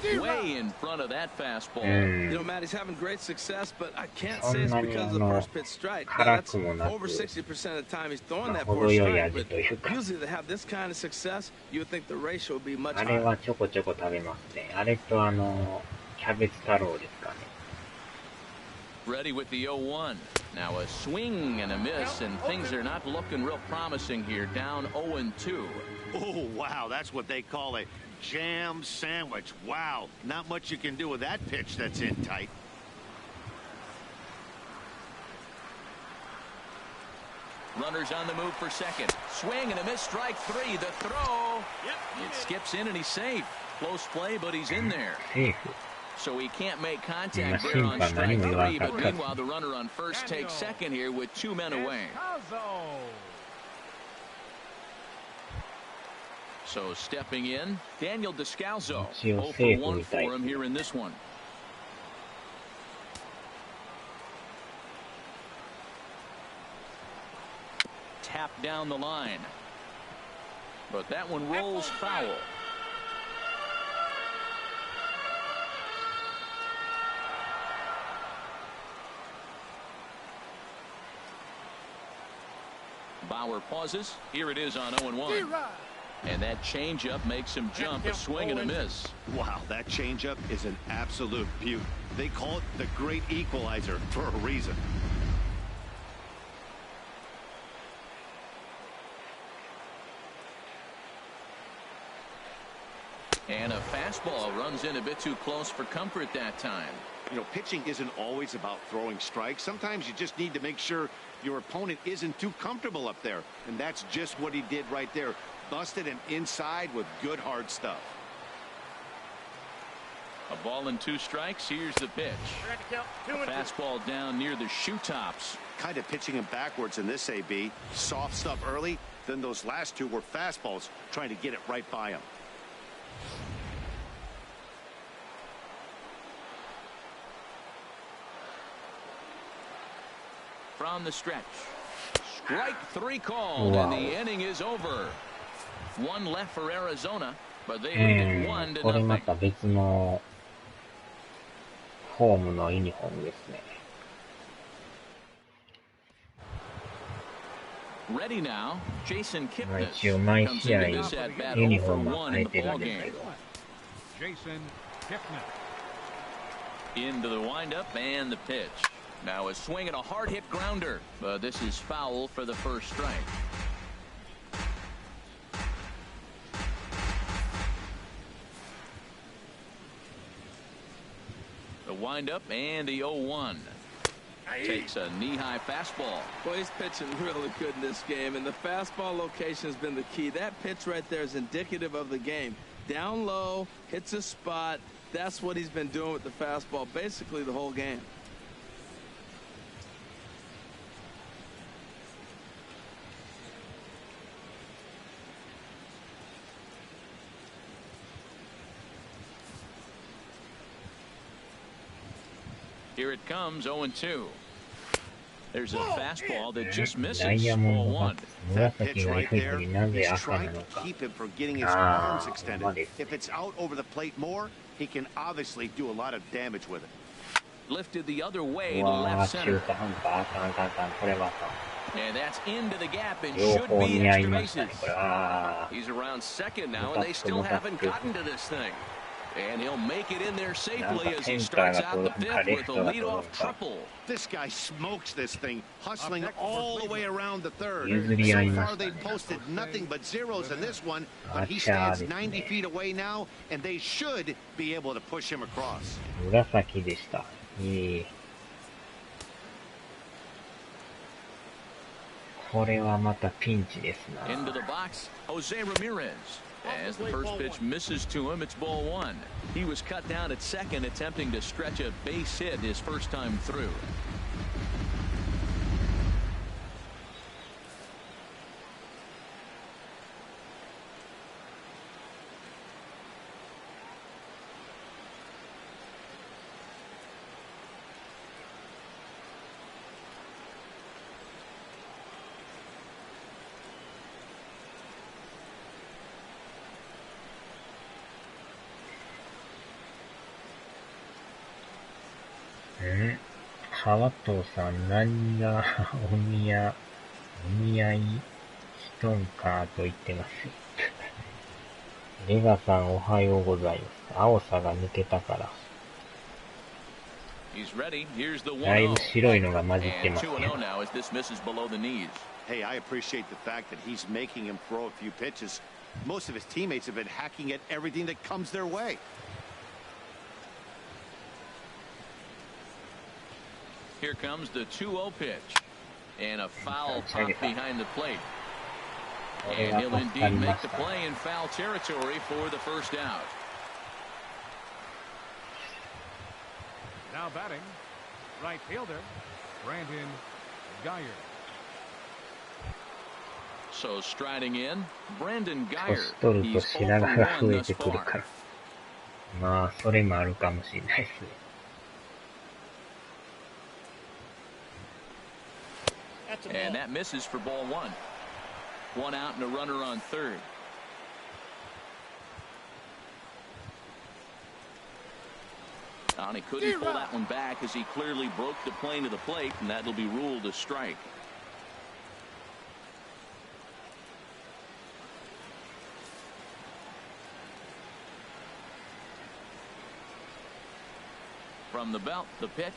[SPEAKER 1] Way in front of that fastball.
[SPEAKER 2] You know, Matt, he's having great success, but I can't say it's because of the first pitch strike. That's over 60% of the time he's throwing that first strike, but usually to have this kind of success, you would think the ratio would be much higher.
[SPEAKER 6] あれはちょこちょこ食べますね。あれとキャベツ太郎ですかね。
[SPEAKER 1] Ready with the 0-1. Now a swing and a miss, and things are not looking real promising here. Down 0-2.
[SPEAKER 5] Oh, wow, that's what they call a jam sandwich. Wow, not much you can do with that pitch that's in tight.
[SPEAKER 1] Runners on the move for second. Swing and a miss, strike 3. The throw. It skips in and he's safe. Close play, but he's in there. So he can't make contact there on strike 3, but meanwhile the runner on first takes second here with 2 men away. So stepping in, Daniel Descalzo. 0 for 1 for him here in this one. Tap down the line. But that one rolls foul. Bauer pauses. Here it is on 0-1. And that changeup makes him jump, a swing and a miss.
[SPEAKER 5] Wow, that changeup is an absolute beaut. They call it the great equalizer for a reason.
[SPEAKER 1] And a fastball runs in a bit too close for comfort that time.
[SPEAKER 5] You know, pitching isn't always about throwing strikes. Sometimes you just need to make sure your opponent isn't too comfortable up there. And that's just what he did right there. Busted him inside with good hard stuff.
[SPEAKER 1] A ball and 2 strikes. Here's the pitch. A fastball down near the shoe tops.
[SPEAKER 5] Kind of pitching him backwards in this AB. Soft stuff early. Then those last 2 were fastballs, trying to get it right by him.
[SPEAKER 1] From the stretch. Strike 3 called, and the inning is over. 1 left for Arizona, but they lead it 1-0.
[SPEAKER 6] これまた別のホームのユニフォームですね。
[SPEAKER 1] Ready now, Jason
[SPEAKER 6] 一応毎
[SPEAKER 1] Kipnis
[SPEAKER 6] 試合
[SPEAKER 1] comes into this at bat
[SPEAKER 6] ユニ
[SPEAKER 1] 0
[SPEAKER 6] フォ
[SPEAKER 1] for
[SPEAKER 6] ームは
[SPEAKER 1] 1
[SPEAKER 6] 変え
[SPEAKER 1] in the
[SPEAKER 6] てる
[SPEAKER 1] ball
[SPEAKER 6] んです
[SPEAKER 1] game.
[SPEAKER 6] けど。
[SPEAKER 7] Jason Kipnis.
[SPEAKER 1] Into the windup and the pitch. Now a swing and a hard hit grounder, but this is foul for the first strike. The windup and the 0-1. Takes a knee-high fastball.
[SPEAKER 2] Well, he's pitching really good in this game, and the fastball location has been the key. That pitch right there is indicative of the game. Down low, hits a spot. That's what he's been doing with the fastball basically the whole game.
[SPEAKER 1] Here it comes, 0-2. There's a fastball that just misses.
[SPEAKER 6] ダイヤモンドバックス、
[SPEAKER 5] That
[SPEAKER 6] 紫
[SPEAKER 5] pitch
[SPEAKER 6] が
[SPEAKER 5] right
[SPEAKER 6] 低い
[SPEAKER 5] there,
[SPEAKER 6] になぜ
[SPEAKER 5] he's
[SPEAKER 6] 赤な
[SPEAKER 5] trying
[SPEAKER 6] の
[SPEAKER 5] to
[SPEAKER 6] か。
[SPEAKER 5] keep him from getting his
[SPEAKER 6] Ah,
[SPEAKER 5] arms extended.
[SPEAKER 6] まあですね。
[SPEAKER 5] If it's out over the plate more, he can obviously do a lot of damage with it.
[SPEAKER 1] Lifted the other way to
[SPEAKER 6] うわ
[SPEAKER 1] left
[SPEAKER 6] ー、中
[SPEAKER 1] center.
[SPEAKER 6] 途半端、あかんあかんあかん、これはあかん。
[SPEAKER 1] And that's into the gap and
[SPEAKER 6] 両
[SPEAKER 1] should
[SPEAKER 6] 方
[SPEAKER 1] be
[SPEAKER 6] に合い
[SPEAKER 1] extra
[SPEAKER 6] ましたね、
[SPEAKER 1] bases.
[SPEAKER 6] これは。
[SPEAKER 1] He's around second now, and they still haven't gotten to this thing. And he'll make it in there safely as he strikes out the fifth with a leadoff triple.
[SPEAKER 5] This guy smokes this thing, hustling all the way around the third.
[SPEAKER 6] 譲り合い
[SPEAKER 5] So
[SPEAKER 6] ま
[SPEAKER 5] far
[SPEAKER 6] した
[SPEAKER 5] they've
[SPEAKER 6] ね。
[SPEAKER 5] posted nothing but zeros in this one, but he
[SPEAKER 6] あちゃー
[SPEAKER 5] stands
[SPEAKER 6] です
[SPEAKER 5] 90
[SPEAKER 6] ね。
[SPEAKER 5] feet away now, and they should be able to push him across.
[SPEAKER 6] 紫でした。これはまたピンチですな。
[SPEAKER 1] Into the box, Jose Ramirez. As the first pitch misses to him, it's ball one. He was cut down at second, attempting to stretch a base hit his first time through.
[SPEAKER 6] 川藤さん、何がお見合いしとんかと言ってます。レガさん、おはようございます。青さが抜けたから。だいぶ白いのが混じってますね。
[SPEAKER 5] Hey, I appreciate the fact that he's making him throw a few pitches. Most of his teammates have been hacking at everything that comes their way.
[SPEAKER 1] Here comes the 2-0 pitch. And a foul pop behind the plate. And he'll indeed make the play in foul territory for the first out.
[SPEAKER 7] Now batting, right fielder, Brandon Geyer.
[SPEAKER 1] So striding in, Brandon Geyer.
[SPEAKER 6] 年取ると白髪が増えてくるから。まあ、それもあるかもしれないですね。
[SPEAKER 1] And that misses for ball one. One out and a runner on third. And he couldn't pull that one back as he clearly broke the plane of the plate, and that'll be ruled a strike. From the belt, the pitch.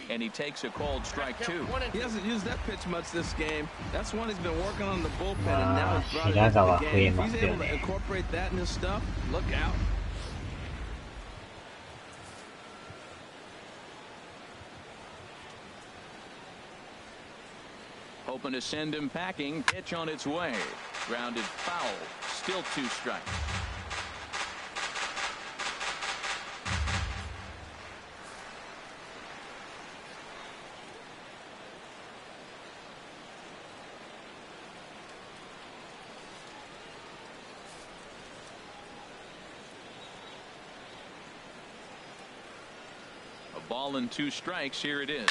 [SPEAKER 1] And he takes a called strike two.
[SPEAKER 2] He hasn't used that pitch much this game. That's one he's been working on the bullpen, and now he's brought it into the game. If he's able to incorporate that in his stuff, look out.
[SPEAKER 1] Hoping to send him packing. Pitch on its way. Grounded foul. Still two strikes. Ball and two strikes. Here it is.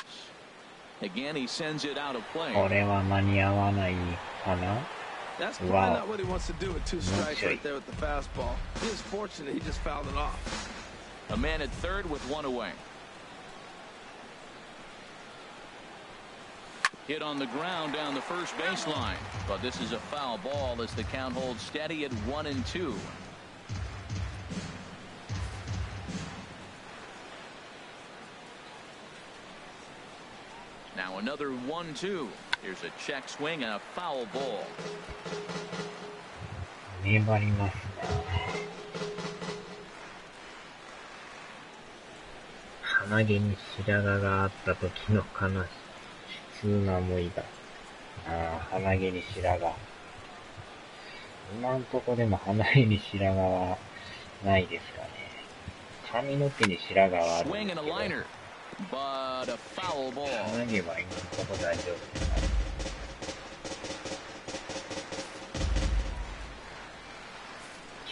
[SPEAKER 1] Again, he sends it out of play.
[SPEAKER 6] これは間に合わないかな。
[SPEAKER 2] That's probably not what he wants to do with two strikes right there with the fastball. He was fortunate he just fouled it off.
[SPEAKER 1] A man at third with one away. Hit on the ground down the first baseline. But this is a foul ball as the count holds steady at 1-2. Now another 1-2. Here's a check swing and a foul ball.
[SPEAKER 6] 粘りますね。鼻毛に白髪があった時の悲痛な思いが。鼻毛に白髪。今んとこでも鼻毛に白髪はないですかね。髪の毛に白髪はあるんですけど。
[SPEAKER 1] But a foul ball.
[SPEAKER 6] 鼻毛は今のところ大丈夫ですか。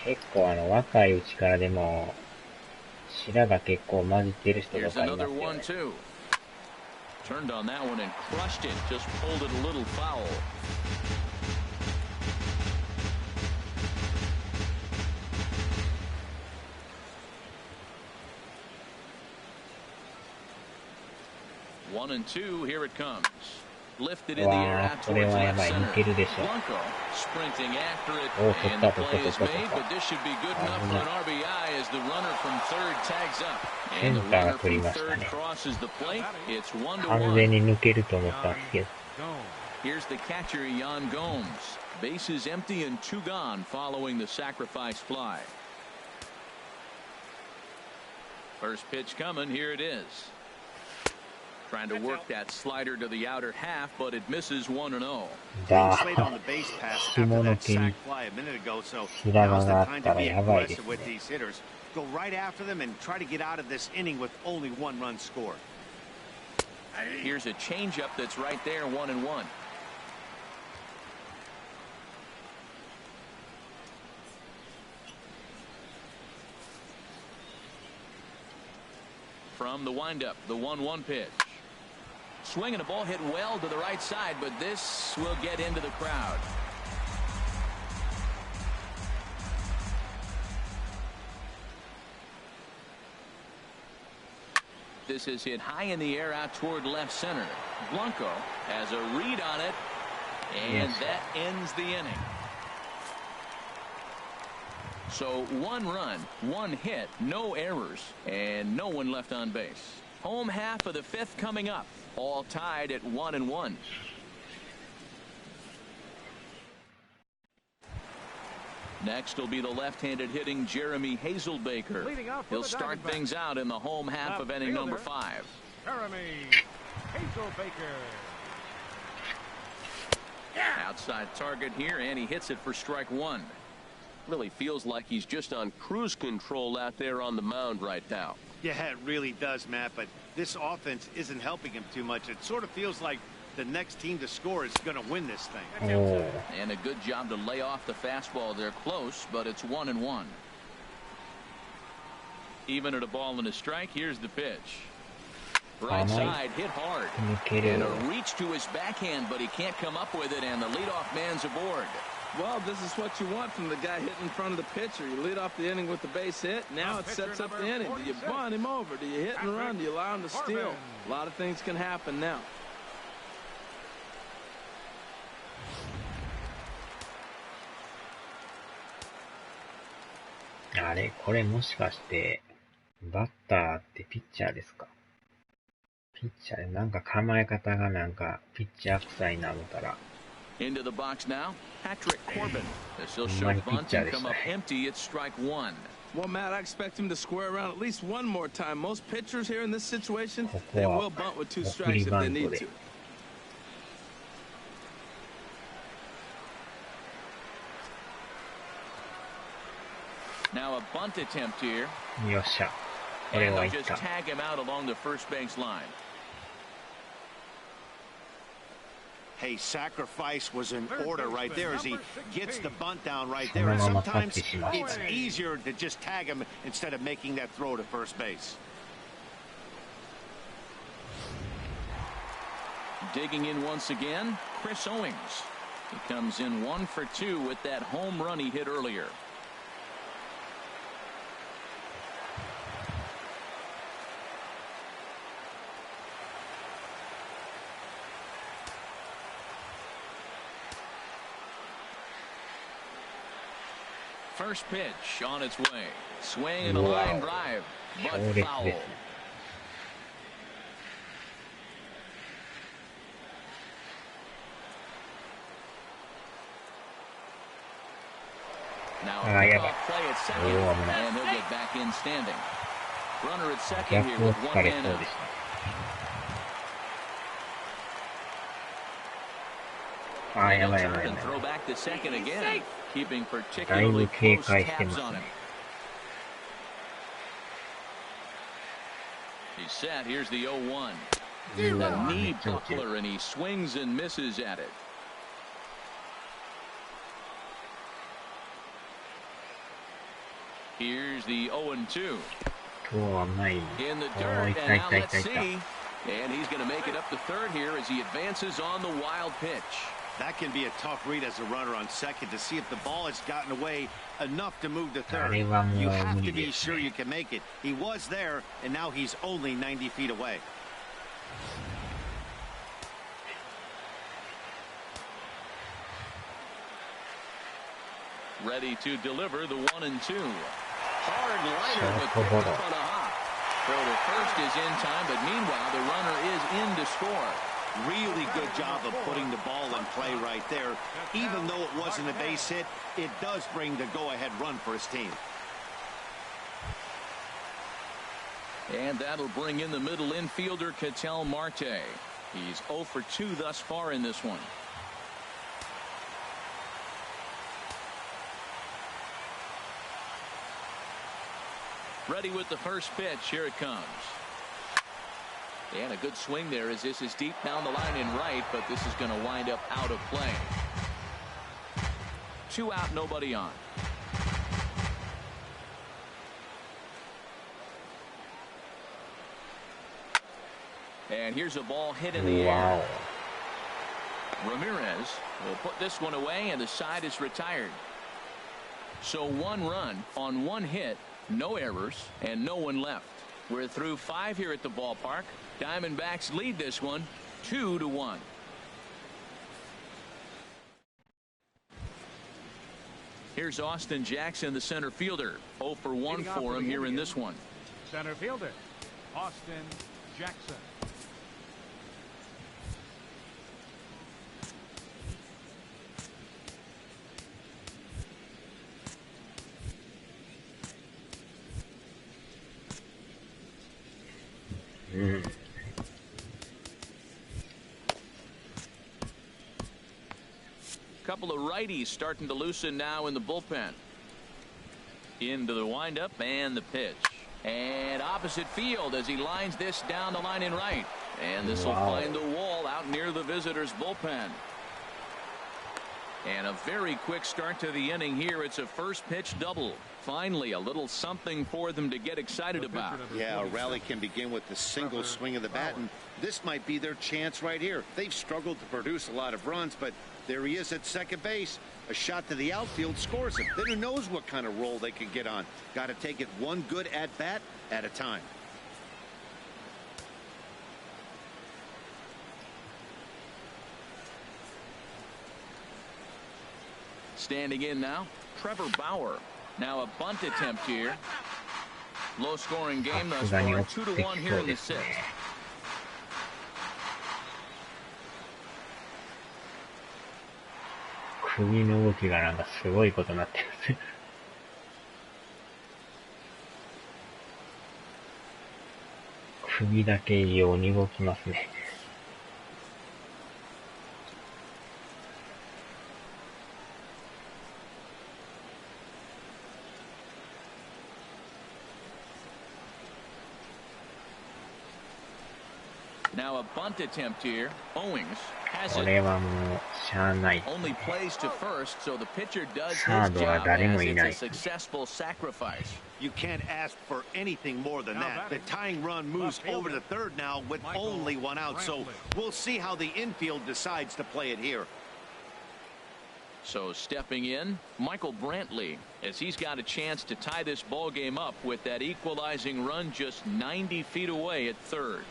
[SPEAKER 6] 結構若いうちからでも白が結構混じってる人とかいますよね。
[SPEAKER 1] Turned on that one and crushed it. Just pulled it a little foul. One and two, here it comes. Lifted in the air out towards left center. Blanco sprinting after it, and the play is made, but this should be good enough for an RBI as the runner from third tags up. And the runner from third crosses the plate. It's 1-1. Here's the catcher, Yan Gomes. Bases empty and two gone following the sacrifice fly. First pitch coming, here it is. Trying to work that slider to the outer half, but it misses 1-0.
[SPEAKER 6] だ
[SPEAKER 5] Slayed on the base pass
[SPEAKER 6] 紐
[SPEAKER 5] after
[SPEAKER 6] の
[SPEAKER 5] that
[SPEAKER 6] 毛に
[SPEAKER 5] sac fly a minute ago, so
[SPEAKER 6] 白
[SPEAKER 5] now's
[SPEAKER 6] 髪
[SPEAKER 5] the
[SPEAKER 6] があ
[SPEAKER 5] time
[SPEAKER 6] った
[SPEAKER 5] to
[SPEAKER 6] ら
[SPEAKER 5] be
[SPEAKER 6] やばいです
[SPEAKER 5] aggressive with
[SPEAKER 6] ね。
[SPEAKER 5] these hitters. Go right after them and try to get out of this inning with only one run scored.
[SPEAKER 1] Here's a changeup that's right there, 1-1. From the windup, the 1-1 pitch. Swing and a ball hit well to the right side, but this will get into the crowd. This is hit high in the air out toward left center. Blanco has a read on it, and that ends the inning. So 1 run, 1 hit, no errors, and no one left on base. Home half of the 5th coming up, all tied at 1-1. Next will be the left-handed hitting Jeremy Hazelbaker. He'll start things out in the home half of inning number 5.
[SPEAKER 7] Jeremy Hazelbaker.
[SPEAKER 1] Outside target here, and he hits it for strike 1. Really feels like he's just on cruise control out there on the mound right now.
[SPEAKER 5] Yeah, it really does, Matt, but this offense isn't helping him too much. It sort of feels like the next team to score is going to win this thing.
[SPEAKER 6] Oh.
[SPEAKER 1] And a good job to lay off the fastball. They're close, but it's 1-1. Even at a ball and a strike, here's the pitch. Right side, hit hard. And a reach to his backhand, but he can't come up with it, and the leadoff man's aboard.
[SPEAKER 2] Well, this is what you want from the guy hitting in front of the pitcher. You lead off the inning with the base hit. Now it sets up the inning. Do you bunt him over? Do you hit and run? Do you allow him to steal? A lot of things can happen now.
[SPEAKER 6] あれこれもしかして、バッターってピッチャーですか？ピッチャーでなんか構え方がなんかピッチャー臭いな思ったら。
[SPEAKER 1] Into the box now, Patrick Corbin. This will show bunt and come up empty at strike 1.
[SPEAKER 2] Well, Matt, I expect him to square around at least one more time. Most pitchers here in this situation, they will bunt with 2 strikes if they need to.
[SPEAKER 1] Now a bunt attempt here.
[SPEAKER 6] よっしゃ。これ
[SPEAKER 1] And
[SPEAKER 6] は
[SPEAKER 1] they'll
[SPEAKER 6] いっ
[SPEAKER 1] just
[SPEAKER 6] た。
[SPEAKER 1] tag him out along the first base line.
[SPEAKER 5] Hey, sacrifice was in order right there as he gets the bunt down right there. And sometimes it's easier to just tag him instead of making that throw to first base.
[SPEAKER 1] Digging in once again, Chris Owings. He comes in 1 for 2 with that home run he hit earlier. First pitch on its way. Swing and a line drive, but foul. Now a off play at second, and he'll get back in standing. Runner at second here with 1 man out. And throw back to second again, keeping particularly close tabs on him. He's set. Here's the 0-1. The knee buckler, and he swings and misses at it. Here's the 0-2. In the dirt, and now let's see. And he's going to make it up to third here as he advances on the wild pitch.
[SPEAKER 5] That can be a tough read as a runner on second to see if the ball has gotten away enough to move to third. You have to be sure you can make it. He was there, and now he's only 90 feet away.
[SPEAKER 1] Ready to deliver the 1-2. Hard liner, but picked up on a hop. Throw to first is in time, but meanwhile the runner is in to score.
[SPEAKER 5] Really good job of putting the ball in play right there. Even though it wasn't a base hit, it does bring the go-ahead run for his team.
[SPEAKER 1] And that'll bring in the middle infielder, Ketel Marte. He's 0 for 2 thus far in this one. Ready with the first pitch. Here it comes. And a good swing there as this is deep down the line in right, but this is going to wind up out of play. 2 out, nobody on. And here's a ball hit in the air. Ramirez will put this one away, and the side is retired. So 1 run on 1 hit, no errors, and no one left. We're through 5 here at the ballpark. Diamondbacks lead this one 2-1. Here's Austin Jackson, the center fielder. 0 for 1 for him here in this one.
[SPEAKER 7] Center fielder, Austin Jackson.
[SPEAKER 1] Couple of righties starting to loosen now in the bullpen. Into the windup and the pitch. And opposite field as he lines this down the line in right. And this will find the wall out near the visitors' bullpen. And a very quick start to the inning here. It's a first pitch double. Finally, a little something for them to get excited about.
[SPEAKER 5] Yeah, a rally can begin with the single swing of the bat, and this might be their chance right here. They've struggled to produce a lot of runs, but there he is at second base. A shot to the outfield scores him. Then who knows what kind of roll they can get on. Got to take it one good at bat at a time.
[SPEAKER 1] Standing in now, Trevor Bauer. Now a bunt attempt here. Low scoring game thus far. 2-1 here in the 6th.
[SPEAKER 6] 首の動きがなんかすごいことになってます。首だけ異様に動きますね。
[SPEAKER 1] Now a bunt attempt here. Owings has
[SPEAKER 6] こ
[SPEAKER 1] it.
[SPEAKER 6] れはもうしゃあない。
[SPEAKER 1] Only plays to first, so the pitcher does his
[SPEAKER 6] サードは
[SPEAKER 1] job
[SPEAKER 6] 誰も
[SPEAKER 1] as
[SPEAKER 6] い
[SPEAKER 1] it's
[SPEAKER 6] な
[SPEAKER 1] a
[SPEAKER 6] い。
[SPEAKER 1] successful sacrifice.
[SPEAKER 5] You can't ask for anything more than that. The tying run moves over to third now with only 1 out, so we'll see how the infield decides to play it here.
[SPEAKER 1] So stepping in, Michael Brantley, as he's got a chance to tie this ball game up with that equalizing run just 90 feet away at third.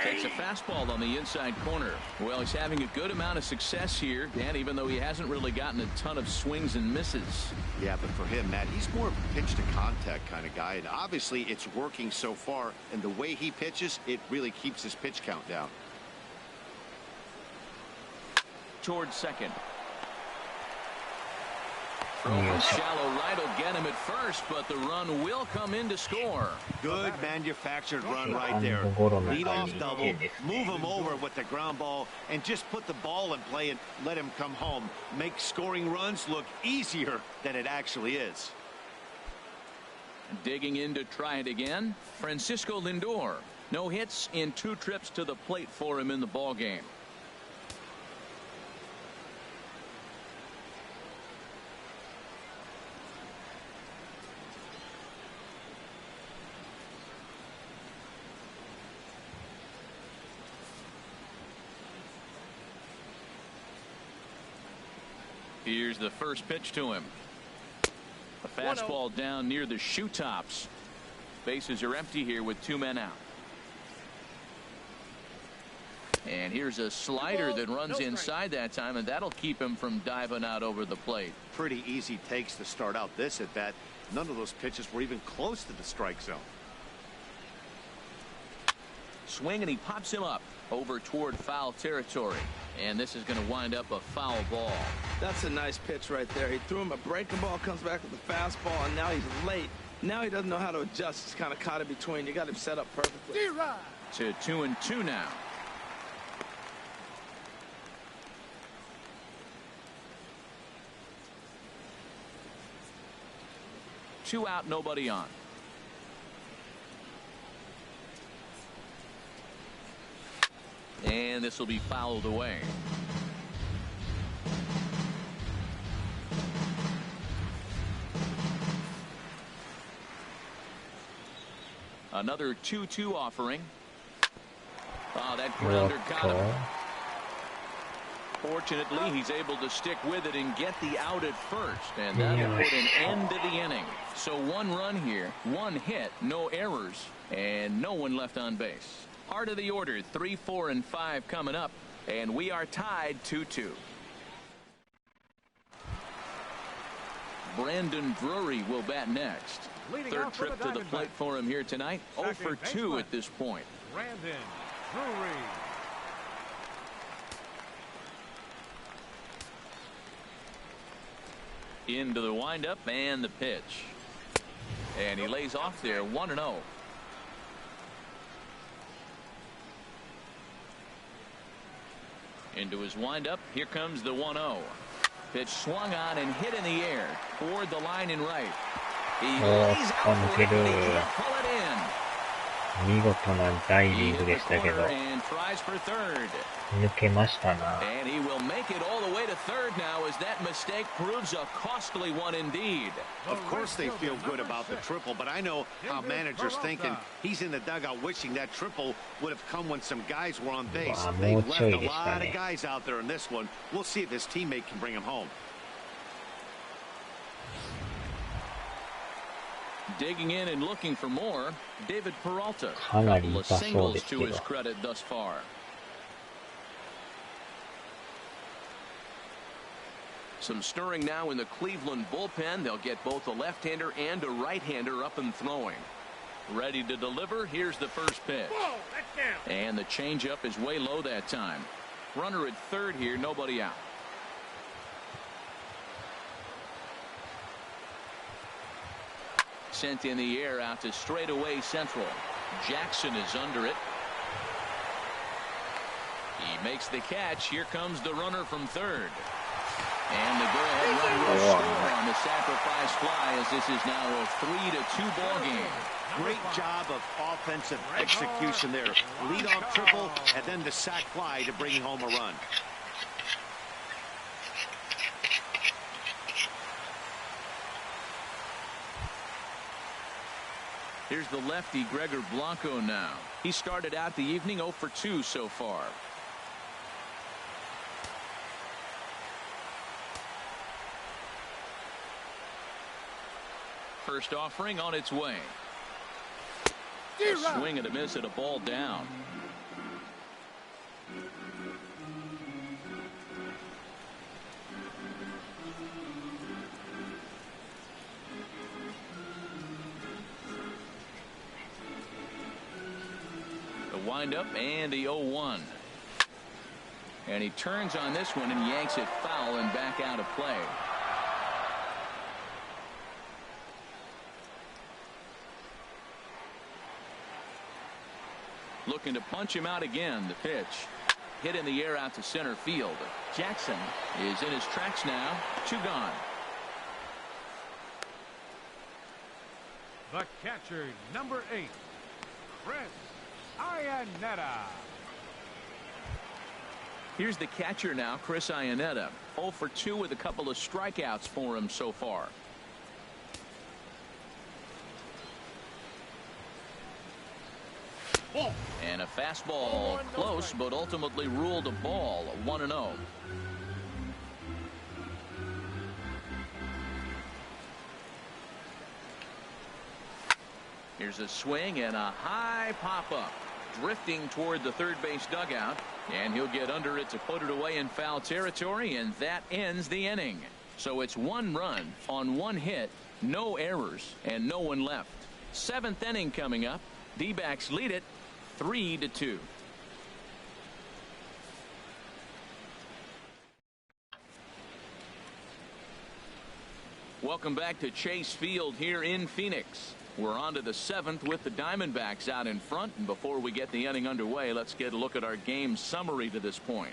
[SPEAKER 1] Takes a fastball on the inside corner. Well, he's having a good amount of success here, and even though he hasn't really gotten a ton of swings and misses.
[SPEAKER 5] Yeah, but for him, Matt, he's more of a pitch to contact kind of guy, and obviously it's working so far, and the way he pitches, it really keeps his pitch count down.
[SPEAKER 1] Towards second. Throw from shallow right will get him at first, but the run will come in to score.
[SPEAKER 5] Good manufactured run right there. Lead off double, move him over with the ground ball, and just put the ball in play and let him come home. Make scoring runs look easier than it actually is.
[SPEAKER 1] Digging in to try it again, Francisco Lindor. No hits in 2 trips to the plate for him in the ball game. Here's the first pitch to him. A fastball down near the shoe tops. Bases are empty here with 2 men out. And here's a slider that runs inside that time, and that'll keep him from diving out over the plate.
[SPEAKER 5] Pretty easy takes to start out this at bat. None of those pitches were even close to the strike zone.
[SPEAKER 1] Swing, and he pops him up over toward foul territory. And this is going to wind up a foul ball.
[SPEAKER 2] That's a nice pitch right there. He threw him a breaking ball, comes back with a fastball, and now he's late. Now he doesn't know how to adjust. He's kind of caught in between. You got him set up perfectly.
[SPEAKER 1] To 2-2 now. Two out, nobody on. And this will be fouled away. Another 2-2 offering. Oh, that grounder got him. Fortunately, he's able to stick with it and get the out at first, and that'll put an end to the inning. So one run here, one hit, no errors, and no one left on base. Heart of the order, 3, 4, and 5 coming up, and we are tied 2-2. Brandon Drury will bat next. Third trip to the plate for him here tonight. 0 for 2 at this point.
[SPEAKER 7] Brandon Drury.
[SPEAKER 1] Into the windup and the pitch. And he lays off there, 1-0. Into his windup. Here comes the 1-0. Pitch swung on and hit in the air toward the line and right. He lays out for it, but he can't pull it in.
[SPEAKER 6] 見事なダイビングでしたけど、
[SPEAKER 1] And tries for third.
[SPEAKER 6] 抜けましたな。
[SPEAKER 1] And he will make it all the way to third now as that mistake proves a costly one indeed.
[SPEAKER 5] Of course they feel good about the triple, but I know how managers thinking. He's in the dugout wishing that triple would have come when some guys were on base. They left a lot of guys out there in this one. We'll see if his teammate can bring him home.
[SPEAKER 1] Digging in and looking for more, David Peralta.
[SPEAKER 6] かなり
[SPEAKER 1] Couple
[SPEAKER 6] 痛
[SPEAKER 1] of
[SPEAKER 6] そうで
[SPEAKER 1] singles
[SPEAKER 6] すけ
[SPEAKER 1] to
[SPEAKER 6] ど。
[SPEAKER 1] his credit thus far. Some stirring now in the Cleveland bullpen. They'll get both a left-hander and a right-hander up and throwing. Ready to deliver. Here's the first pitch. And the changeup is way low that time. Runner at third here, nobody out. Sent in the air out to straightaway central. Jackson is under it. He makes the catch. Here comes the runner from third. And the go-ahead run will score on the sacrifice fly as this is now a 3-2 ball game.
[SPEAKER 5] Great job of offensive execution there. Lead-off triple and then the sac fly to bring home a run.
[SPEAKER 1] Here's the lefty Gregor Blanco now. He started out the evening 0 for 2 so far. First offering on its way. A swing and a miss at a ball down. Windup and the 0-1. And he turns on this one and yanks it foul and back out of play. Looking to punch him out again. The pitch hit in the air out to center field. Jackson is in his tracks now. 2 gone.
[SPEAKER 7] The catcher, number 8, Chris Iannetta.
[SPEAKER 1] Here's the catcher now, Chris Iannetta. 0 for 2 with a couple of strikeouts for him so far. And a fastball close, but ultimately ruled a ball. 1-0. Here's a swing and a high pop-up. Drifting toward the third base dugout. And he'll get under it to put it away in foul territory, and that ends the inning. So it's 1 run on 1 hit, no errors, and no one left. 7th inning coming up. D-backs lead it 3-2. Welcome back to Chase Field here in Phoenix. We're on to the 7th with the Diamondbacks out in front. And before we get the inning underway, let's get a look at our game summary to this point.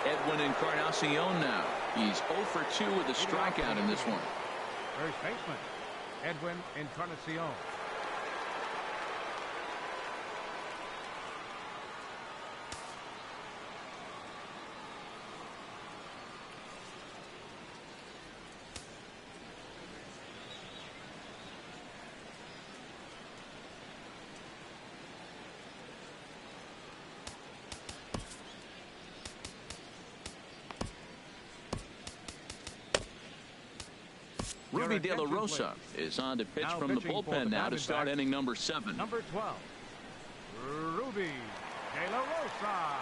[SPEAKER 1] Edwin Encarnacion now. He's 0 for 2 with a strikeout in this one.
[SPEAKER 7] First baseman, Edwin Encarnacion.
[SPEAKER 1] Ruby De La Rosa is on to pitch from the bullpen now to start inning number 7.
[SPEAKER 7] Number 12, Ruby De La Rosa.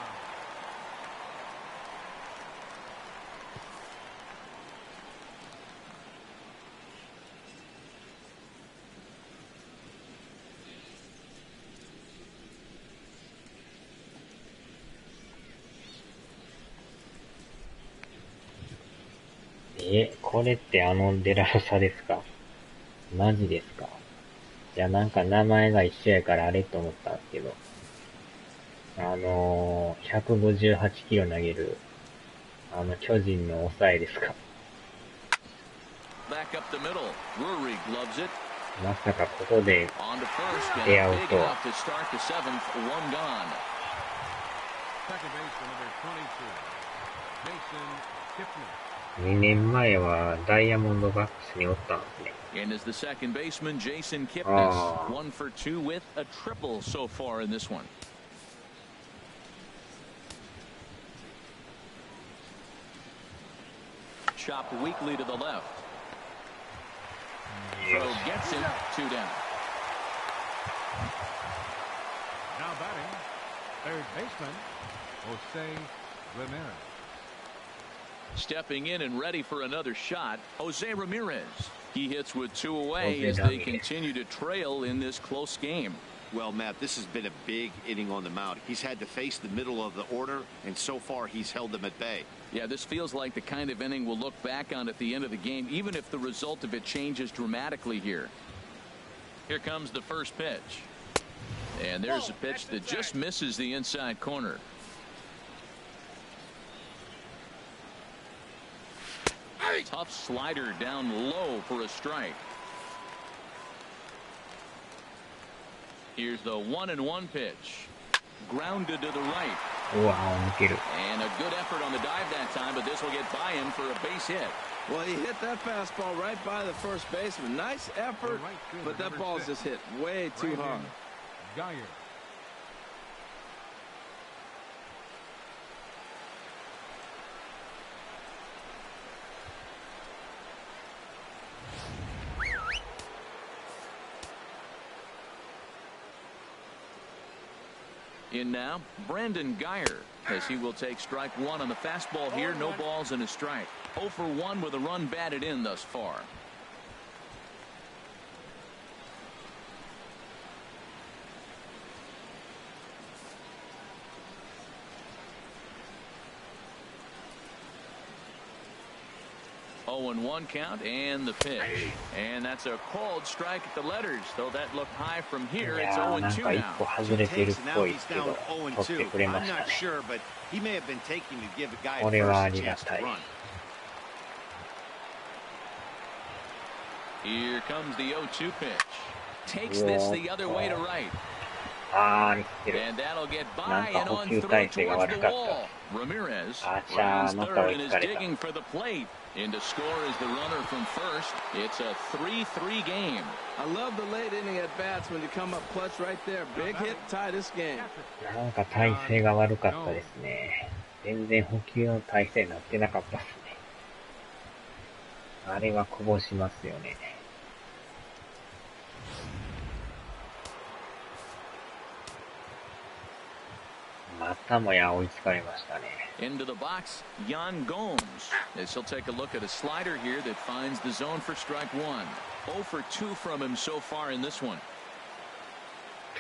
[SPEAKER 6] これってデラロサですか？マジですか？じゃあなんか名前が一緒やからあれと思ったんですけど、158キロ投げる、巨人の抑えですか？まさかここで出会うとは。2年前はダイヤモンドバックスにおったんですね。
[SPEAKER 1] And as the second baseman, Jason Kipnis, 1 for 2 with a triple so far in this one. Chopped weakly to the left. Throw gets him, 2 down.
[SPEAKER 7] Now batting, third baseman, Jose Ramirez.
[SPEAKER 1] Stepping in and ready for another shot, Jose Ramirez. He hits with 2 away as they continue to trail in this close game.
[SPEAKER 5] Well, Matt, this has been a big inning on the mound. He's had to face the middle of the order, and so far he's held them at bay.
[SPEAKER 1] Yeah, this feels like the kind of inning we'll look back on at the end of the game, even if the result of it changes dramatically here. Here comes the first pitch. And there's a pitch that just misses the inside corner. Tough slider down low for a strike. Here's the 1-1 pitch. Grounded to the right. And a good effort on the dive that time, but this will get by him for a base hit.
[SPEAKER 2] Well, he hit that fastball right by the first baseman. Nice effort, but that ball's just hit way too hard.
[SPEAKER 7] Geyer.
[SPEAKER 1] In now, Brandon Geyer, as he will take strike 1 on the fastball here. No balls and a strike. 0 for 1 with a run batted in thus far. And 1 count and the pitch, and that's a called strike at the letters. Though that looked high from here, it's 0-2 now.
[SPEAKER 5] I'm not sure, but he may have been taking to give the guy a chance to run.
[SPEAKER 1] Here comes the 0-2 pitch. Takes this the other way to right. And that'll get by and on through towards the wall. Ramirez rounds third and is digging for the plate. In to score is the runner from first. It's a 3-3 game.
[SPEAKER 2] I love the late inning at bats when you come up clutch right there. Big hit, tie this game.
[SPEAKER 6] なんか体勢が悪かったですね。全然補給の体勢になってなかったですね。あれはこぼしますよね。またもや追いつかれましたね。
[SPEAKER 1] Into the box, Yan Gomes, as he'll take a look at a slider here that finds the zone for strike 1. 0 for 2 from him so far in this one.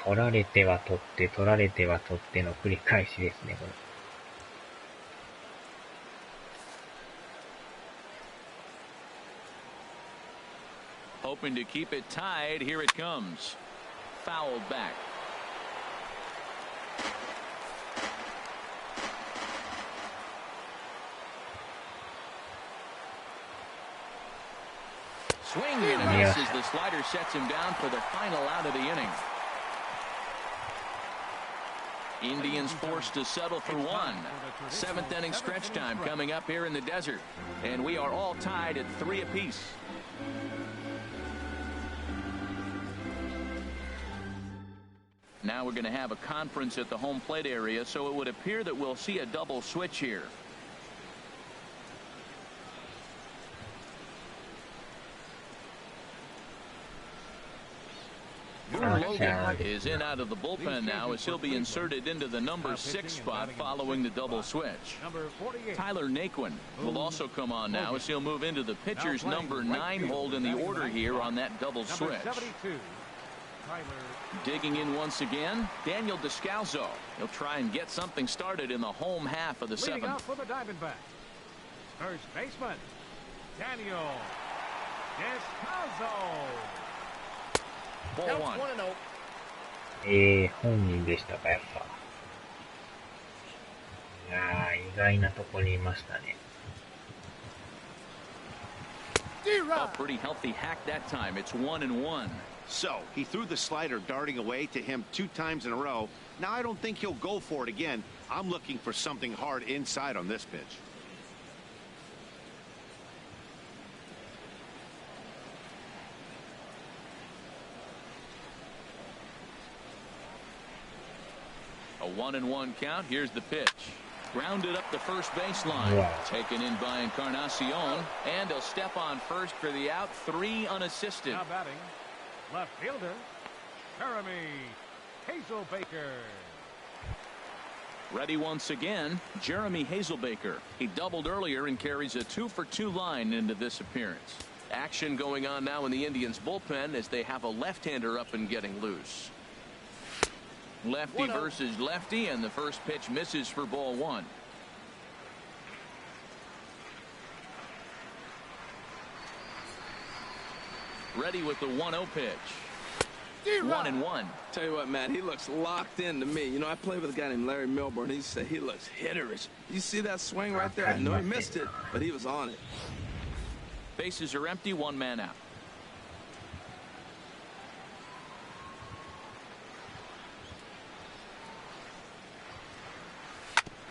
[SPEAKER 6] 取られては取って、取られては取っての繰り返しですね、これ。
[SPEAKER 1] hoping to keep it tied. Here it comes. Fouled back. Swing and a miss as the slider sets him down for the final out of the inning. Indians forced to settle for one. Seventh inning stretch time coming up here in the desert. And we are all tied at 3 apiece. Now we're going to have a conference at the home plate area, so it would appear that we'll see a double switch here. Logan is in out of the bullpen now as he'll be inserted into the number 6 spot following the double switch. Tyler Naquin will also come on now as he'll move into the pitcher's number 9 hold in the order here on that double switch. Digging in once again, Daniel Descalzo. He'll try and get something started in the home half of the 7th.
[SPEAKER 7] Out for the Diamondbacks, first baseman, Daniel Descalzo.
[SPEAKER 1] Ball 1.
[SPEAKER 6] 本人でしたか、やっぱ。いやー、意外なとこにいましたね。
[SPEAKER 1] A pretty healthy hack that time. It's 1-1.
[SPEAKER 5] So he threw the slider darting away to him 2 times in a row. Now I don't think he'll go for it again. I'm looking for something hard inside on this pitch.
[SPEAKER 1] A 1-1 count. Here's the pitch. Grounded up the first baseline.
[SPEAKER 6] Wow.
[SPEAKER 1] Taken in by Encarnacion. And he'll step on first for the out. 3 unassisted.
[SPEAKER 7] Now batting, left fielder, Jeremy Hazelbaker.
[SPEAKER 1] Ready once again, Jeremy Hazelbaker. He doubled earlier and carries a 2-for-2 line into this appearance. Action going on now in the Indians bullpen as they have a left-hander up and getting loose. Lefty versus lefty, and the first pitch misses for ball 1. Ready with the 1-0 pitch. 1-1.
[SPEAKER 2] Tell you what, Matt, he looks locked in to me. You know, I played with a guy named Larry Milburn. He said he looks hitterish. You see that swing right there? I know he missed it, but he was on it.
[SPEAKER 1] Bases are empty, 1 man out.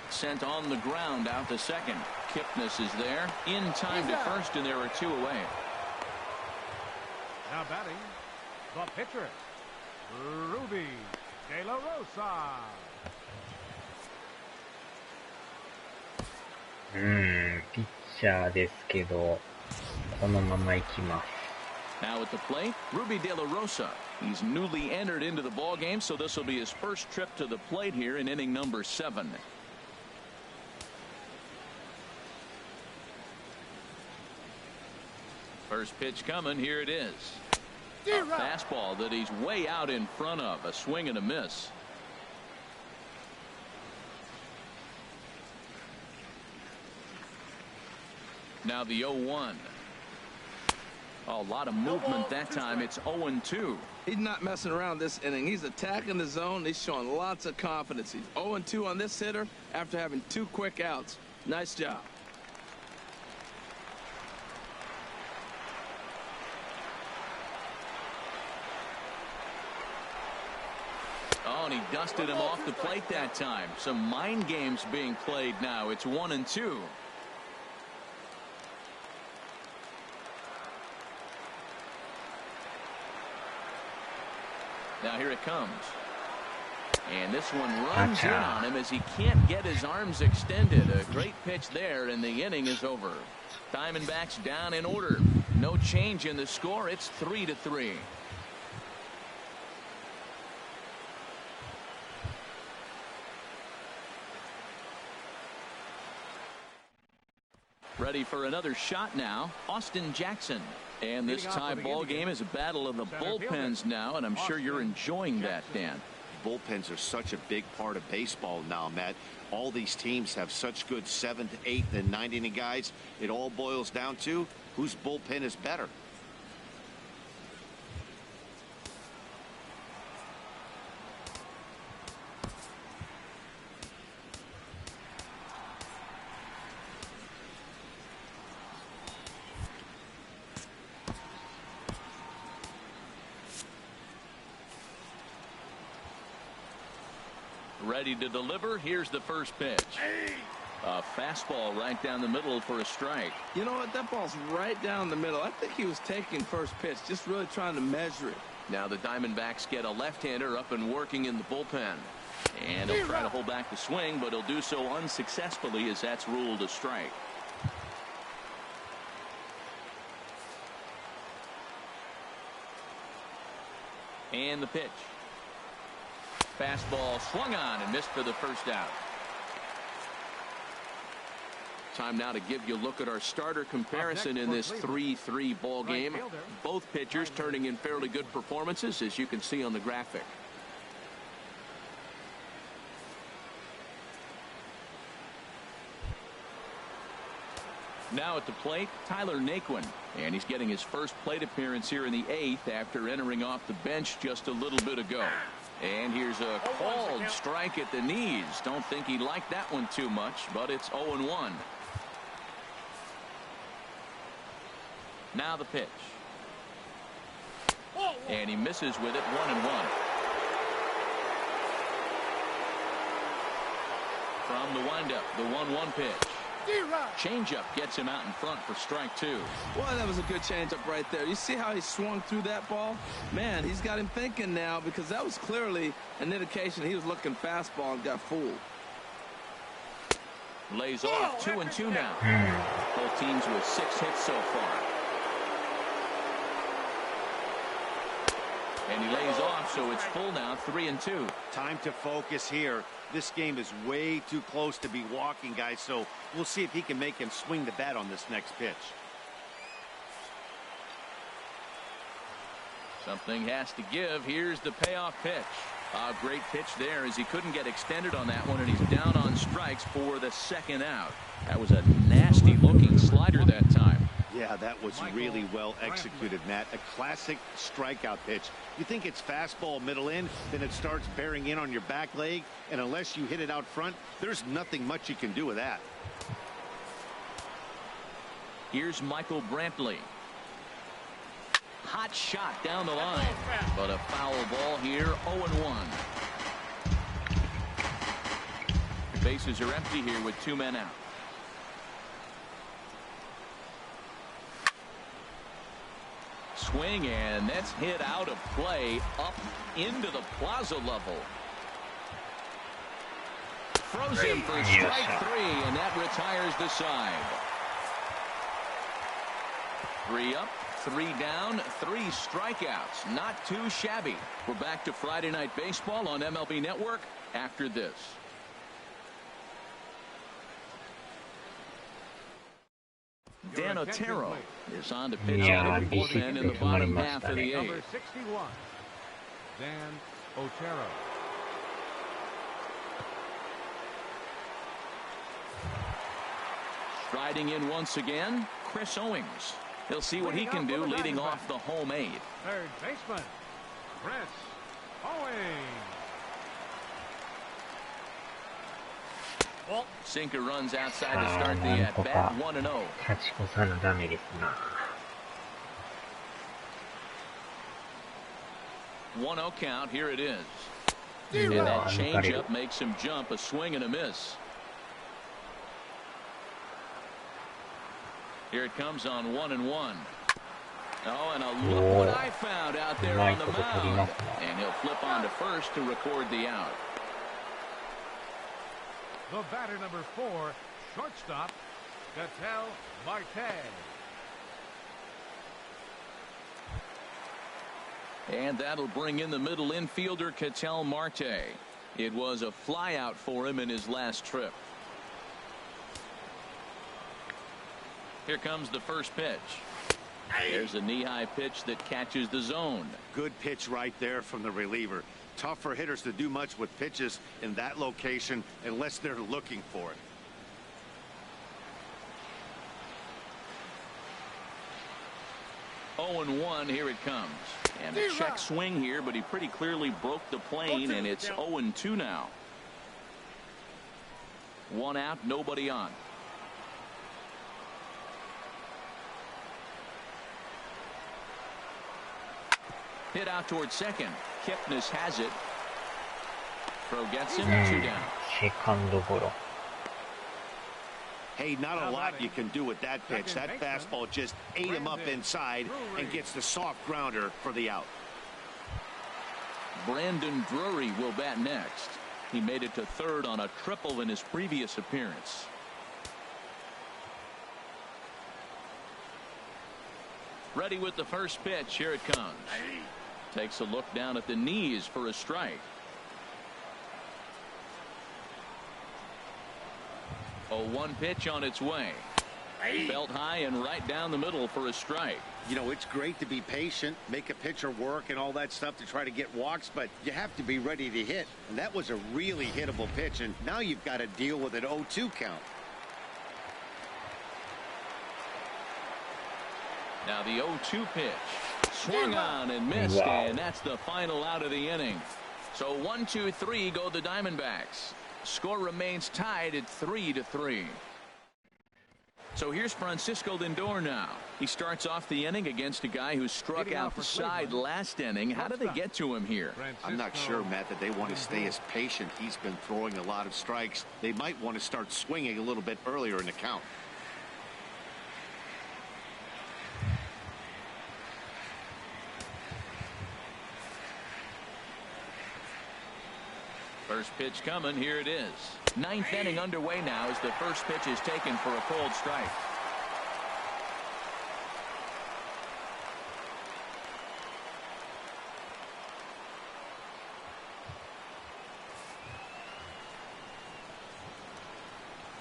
[SPEAKER 1] Sent on the ground out to second. Kipnis is there. In time to first, and there are 2 away.
[SPEAKER 7] Now batting, the pitcher, Ruby De La Rosa.
[SPEAKER 6] ピッチャーですけど、このまま行きます。
[SPEAKER 1] Now at the plate, Ruby De La Rosa. He's newly entered into the ball game, so this will be his first trip to the plate here in inning number 7. First pitch coming. Here it is. A fastball that he's way out in front of. A swing and a miss. Now the 0-1. A lot of movement that time. It's 0-2.
[SPEAKER 2] He's not messing around this inning. He's attacking the zone. He's showing lots of confidence. He's 0-2 on this hitter after having 2 quick outs. Nice job.
[SPEAKER 1] Oh, and he dusted him off the plate that time. Some mind games being played now. It's 1-2. Now here it comes. And this one runs in on him as he can't get his arms extended. A great pitch there, and the inning is over. Diamondbacks down in order. No change in the score. It's 3-3. Ready for another shot now, Austin Jackson. And this tie ball game is a battle of the bullpens now, and I'm sure you're enjoying that, Dan.
[SPEAKER 5] Bullpens are such a big part of baseball now, Matt. All these teams have such good 7th, 8th, and 9th inning guys. It all boils down to whose bullpen is better.
[SPEAKER 1] Ready to deliver. Here's the first pitch. A fastball right down the middle for a strike.
[SPEAKER 2] You know what? That ball's right down the middle. I think he was taking first pitch, just really trying to measure it.
[SPEAKER 1] Now the Diamondbacks get a left-hander up and working in the bullpen. And he'll try to hold back the swing, but he'll do so unsuccessfully as that's ruled a strike. And the pitch. Fastball swung on and missed for the first out. Time now to give you a look at our starter comparison in this 3-3 ball game. Both pitchers turning in fairly good performances, as you can see on the graphic. Now at the plate, Tyler Naquin, and he's getting his first plate appearance here in the 8th after entering off the bench just a little bit ago. And here's a called strike at the knees. Don't think he liked that one too much, but it's 0-1. Now the pitch. And he misses with it, 1-1. From the windup, the 1-1 pitch. Changeup gets him out in front for strike 2.
[SPEAKER 2] Well, that was a good changeup right there. You see how he swung through that ball? Man, he's got him thinking now, because that was clearly an indication he was looking fastball and got fooled.
[SPEAKER 1] Lays off 2-2 now. Both teams with 6 hits so far. And he lays off, so it's full now, 3-2.
[SPEAKER 5] Time to focus here. This game is way too close to be walking, guys, so we'll see if he can make him swing the bat on this next pitch.
[SPEAKER 1] Something has to give. Here's the payoff pitch. A great pitch there, as he couldn't get extended on that one, and he's down on strikes for the second out. That was a nasty looking slider that time.
[SPEAKER 5] Yeah, that was really well executed, Matt. A classic strikeout pitch. You think it's fastball middle in, then it starts bearing in on your back leg, and unless you hit it out front, there's nothing much you can do with that.
[SPEAKER 1] Here's Michael Brantley. Hot shot down the line, but a foul ball here, 0-1. Bases are empty here with 2 men out. Swing, and that's hit out of play up into the plaza level. Frozen for strike 3, and that retires the side. 3 up, 3 down, 3 strikeouts. Not too shabby. We're back to Friday Night Baseball on MLB Network after this. Dan Otero is on to pitch out of the bullpen in the bottom half of the 8th.
[SPEAKER 7] Number 61, Dan Otero.
[SPEAKER 1] Striding in once again, Chris Owings. He'll see what he can do leading off the home 8th.
[SPEAKER 7] Third baseman, Chris Owings.
[SPEAKER 1] Sinker runs outside to start the at-bat, 1-0.
[SPEAKER 6] 勝ち越さなダメですな。
[SPEAKER 1] 1-0 count. Here it is. And that changeup makes him jump. A swing and a miss. Here it comes on 1-1. Oh, and a look what I found out there on the mound. And he'll flip on to first to record the out.
[SPEAKER 7] The batter, number 4, shortstop, Ketel Marte.
[SPEAKER 1] And that'll bring in the middle infielder, Ketel Marte. It was a flyout for him in his last trip. Here comes the first pitch. There's a knee-high pitch that catches the zone.
[SPEAKER 5] Good pitch right there from the reliever. Tough for hitters to do much with pitches in that location unless they're looking for it.
[SPEAKER 1] Oh, and 1, here it comes. And a check swing here, but he pretty clearly broke the plane, and it's 0-2 now. 1 out, nobody on. Hit out towards second. Kipnis has it. Throw gets him 2 down.
[SPEAKER 6] セカンドゴロ。
[SPEAKER 5] Hey, not a lot you can do with that pitch. That fastball just ate him up inside and gets the soft grounder for the out.
[SPEAKER 1] Brandon Drury will bat next. He made it to third on a triple in his previous appearance. Ready with the first pitch. Here it comes. Takes a look down at the knees for a strike. 0-1 pitch on its way. Felt high and right down the middle for a strike.
[SPEAKER 5] You know, it's great to be patient, make a pitcher work and all that stuff to try to get walks, but you have to be ready to hit. And that was a really hittable pitch, and now you've got to deal with an 0-2 count.
[SPEAKER 1] Now the 0-2 pitch. Swung on and missed, and that's the final out of the inning. So 1-2-3 go the Diamondbacks. Score remains tied at 3-3. So here's Francisco Lindor now. He starts off the inning against a guy who struck out the side last inning. How did they get to him here?
[SPEAKER 5] I'm not sure, Matt, that they want to stay as patient. He's been throwing a lot of strikes. They might want to start swinging a little bit earlier in the count.
[SPEAKER 1] First pitch coming. Here it is. Ninth inning underway now as the first pitch is taken for a cold strike.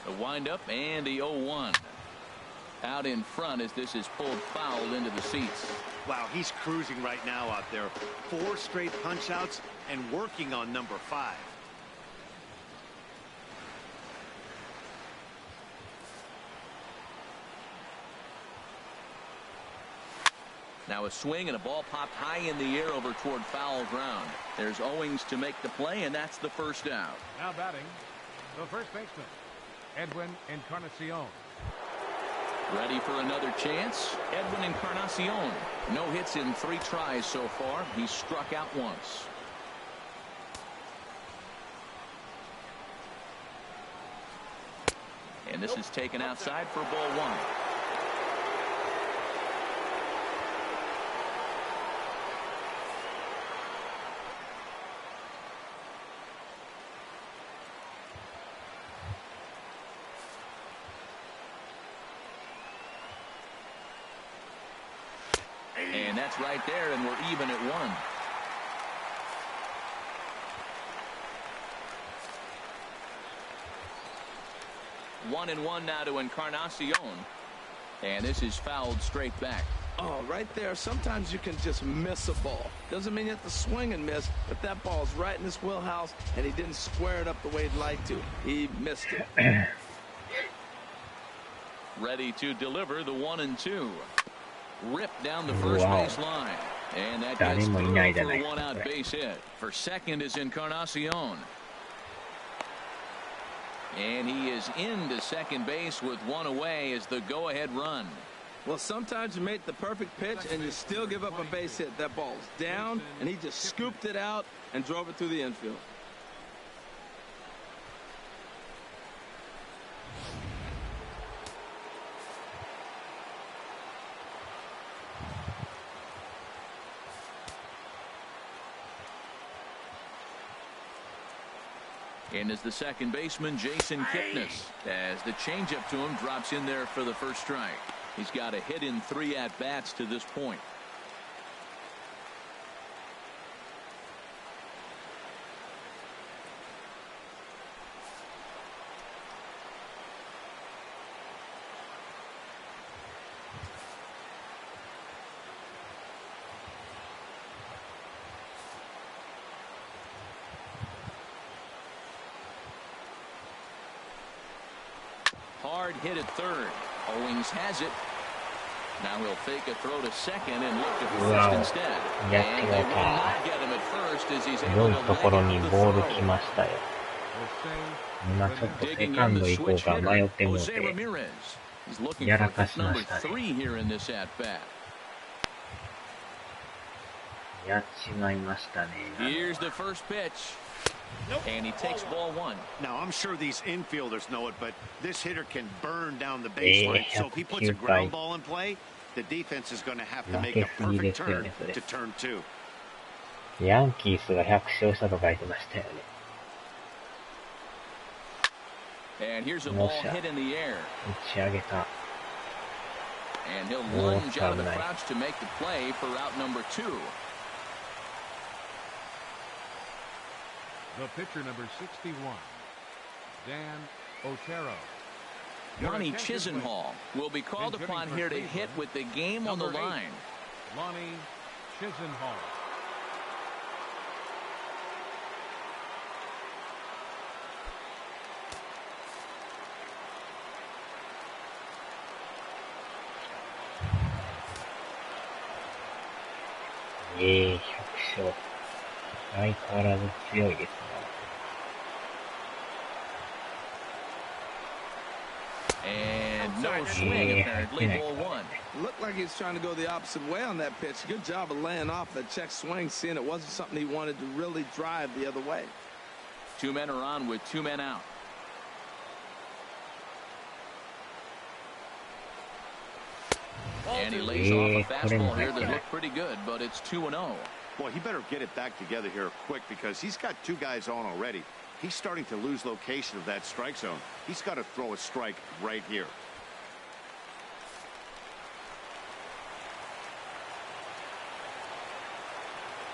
[SPEAKER 1] The windup and the 0-1. Out in front as this is pulled foul into the seats.
[SPEAKER 5] Wow, he's cruising right now out there. 4 straight punch outs and working on number 5.
[SPEAKER 1] Now a swing and a ball popped high in the air over toward foul ground. There's Owings to make the play, and that's the first out.
[SPEAKER 7] Now batting, the first baseman, Edwin Encarnacion.
[SPEAKER 1] Ready for another chance. Edwin Encarnacion. No hits in 3 tries so far. He's struck out once. And this is taken outside for ball 1. And that's right there, and we're even at 1. One and 1 now to Encarnacion. And this is fouled straight back.
[SPEAKER 2] Oh, right there. Sometimes you can just miss a ball. Doesn't mean you have to swing and miss, but that ball's right in his wheelhouse, and he didn't square it up the way he'd like to. He missed it.
[SPEAKER 1] Ready to deliver the 1-2. Ripped down the first base line. And that gets through for a 1-out base hit. For second is Encarnacion. And he is into second base with 1 away as the go-ahead run.
[SPEAKER 2] Well, sometimes you make the perfect pitch and you still give up a base hit. That ball's down, and he just scooped it out and drove it through the infield.
[SPEAKER 1] And as the second baseman, Jason Kipnis, as the changeup to him drops in there for the first strike. He's got a hit in 3 at-bats to this point. Hard hit at third. Owings has it. Now he'll fake a throw to second and look to first instead. And they will not get him at first as he's able to lay out the throw.
[SPEAKER 6] 今ちょっとセカンド行こうか迷ってもうて
[SPEAKER 1] He's looking
[SPEAKER 6] や
[SPEAKER 1] for
[SPEAKER 6] らかしま
[SPEAKER 1] number
[SPEAKER 6] したね。
[SPEAKER 1] 3 here in this at bat.
[SPEAKER 6] やっちまいましたね。
[SPEAKER 1] Here's the first pitch. And he takes ball one.
[SPEAKER 5] Now, I'm sure these infielders know it, but this hitter can burn down the baseline. So if he puts a ground ball in play, the defense is going to have to make a perfect turn to turn two.
[SPEAKER 6] ヤンキースが100勝したと書いてましたよね。
[SPEAKER 1] And here's a ball hit in the air.
[SPEAKER 6] 打ち上げた。
[SPEAKER 1] And he'll lunge out of the crouch to make the play for out number 2.
[SPEAKER 7] The pitcher, number 61, Dan Otero.
[SPEAKER 1] Lonnie Chisenhall will be called upon here to hit with the game on the line.
[SPEAKER 7] Lonnie Chisenhall.
[SPEAKER 6] $100勝。相変わらず強いですね。
[SPEAKER 1] And no swing, apparently, ball one.
[SPEAKER 2] Looked like he was trying to go the opposite way on that pitch. Good job of laying off that check swing, seeing it wasn't something he wanted to really drive the other way.
[SPEAKER 1] 2 men are on with 2 men out. And he lays off a fastball here that looked pretty good, but it's 2-0.
[SPEAKER 5] Boy, he better get it back together here quick because he's got 2 guys on already. He's starting to lose location of that strike zone. He's got to throw a strike right here.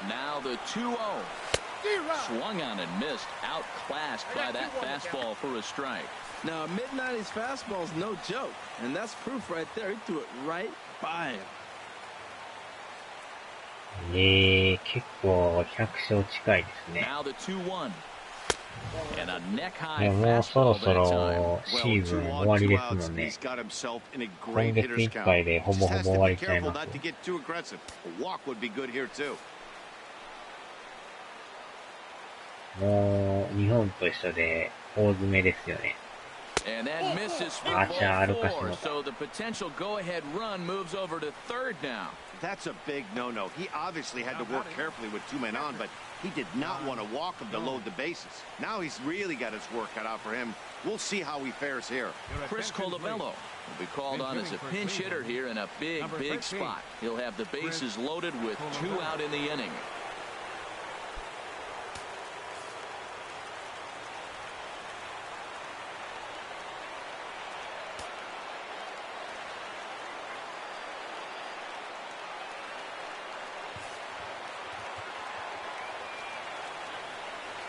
[SPEAKER 1] Now the 2-0. Swung on and missed. Outclassed by that fastball for a strike.
[SPEAKER 2] Now, a mid-90s fastball is no joke, and that's proof right there. He threw it right by him.
[SPEAKER 6] 結構100勝近いですね。
[SPEAKER 1] Now the 2-1. And a neck
[SPEAKER 6] いや
[SPEAKER 1] high
[SPEAKER 6] もうそろ
[SPEAKER 1] fastball
[SPEAKER 6] そ
[SPEAKER 1] that
[SPEAKER 6] ろ
[SPEAKER 1] time.
[SPEAKER 6] シーズン終わりですもんね。
[SPEAKER 5] He's got himself in a
[SPEAKER 6] 今
[SPEAKER 5] great
[SPEAKER 6] 月
[SPEAKER 5] hitter's
[SPEAKER 6] いっ
[SPEAKER 5] count.
[SPEAKER 6] ぱいでほぼほ
[SPEAKER 5] Just
[SPEAKER 6] ぼ
[SPEAKER 5] has
[SPEAKER 6] 終わ
[SPEAKER 5] to
[SPEAKER 6] り
[SPEAKER 5] be
[SPEAKER 6] ちゃい
[SPEAKER 5] careful
[SPEAKER 6] ます。
[SPEAKER 5] not to get too aggressive. A walk would be good here too.
[SPEAKER 6] もう日本と一緒で大詰めですよね。
[SPEAKER 1] And that misses for ball 4. So the potential go-ahead run moves over to third now.
[SPEAKER 5] That's a big no-no. He obviously had to work carefully with 2 men on, but he did not want to walk him to load the bases. Now he's really got his work cut out for him. We'll see how he fares here.
[SPEAKER 1] Chris Colabello will be called on as a pinch hitter here in a big spot. He'll have the bases loaded with 2 out in the inning.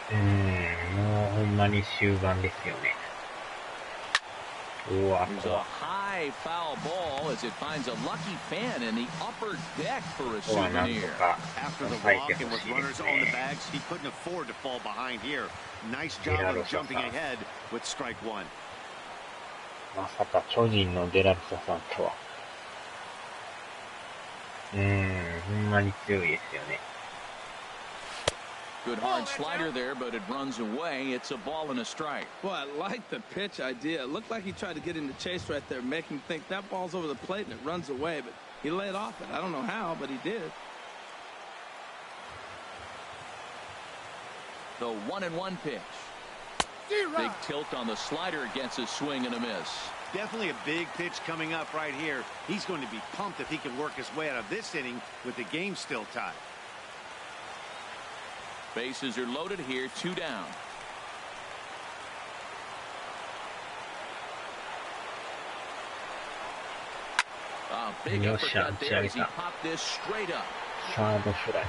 [SPEAKER 6] It もうほんまに終盤ですよね。うわ、
[SPEAKER 1] Here's a high foul ball as it finds a lucky fan in the upper deck for a
[SPEAKER 6] ここはなんと
[SPEAKER 1] souvenir.
[SPEAKER 6] か
[SPEAKER 5] After the
[SPEAKER 6] 抑え
[SPEAKER 5] walk
[SPEAKER 6] て
[SPEAKER 5] and
[SPEAKER 6] ほ
[SPEAKER 5] with
[SPEAKER 6] しいで
[SPEAKER 5] runners
[SPEAKER 6] す
[SPEAKER 5] on the
[SPEAKER 6] ね。
[SPEAKER 5] bags, he couldn't afford to fall behind here. Nice job of jumping ahead with strike 1.
[SPEAKER 6] まさか巨人のデラルサさんとは。ほんまに強いですよね。
[SPEAKER 1] Good hard slider there, but it runs away. It's a ball and a strike.
[SPEAKER 2] Boy, I like the pitch idea. It looked like he tried to get in the chase right there, make him think that ball's over the plate and it runs away, but he laid off it. I don't know how, but he did.
[SPEAKER 1] The 1-1 pitch. Big tilt on the slider gets a swing and a miss.
[SPEAKER 5] Definitely a big pitch coming up right here. He's going to be pumped if he can work his way out of this inning with the game still tied.
[SPEAKER 1] Bases are loaded here, 2 down. A big uppercut there as he popped this straight up.
[SPEAKER 6] サードフライ。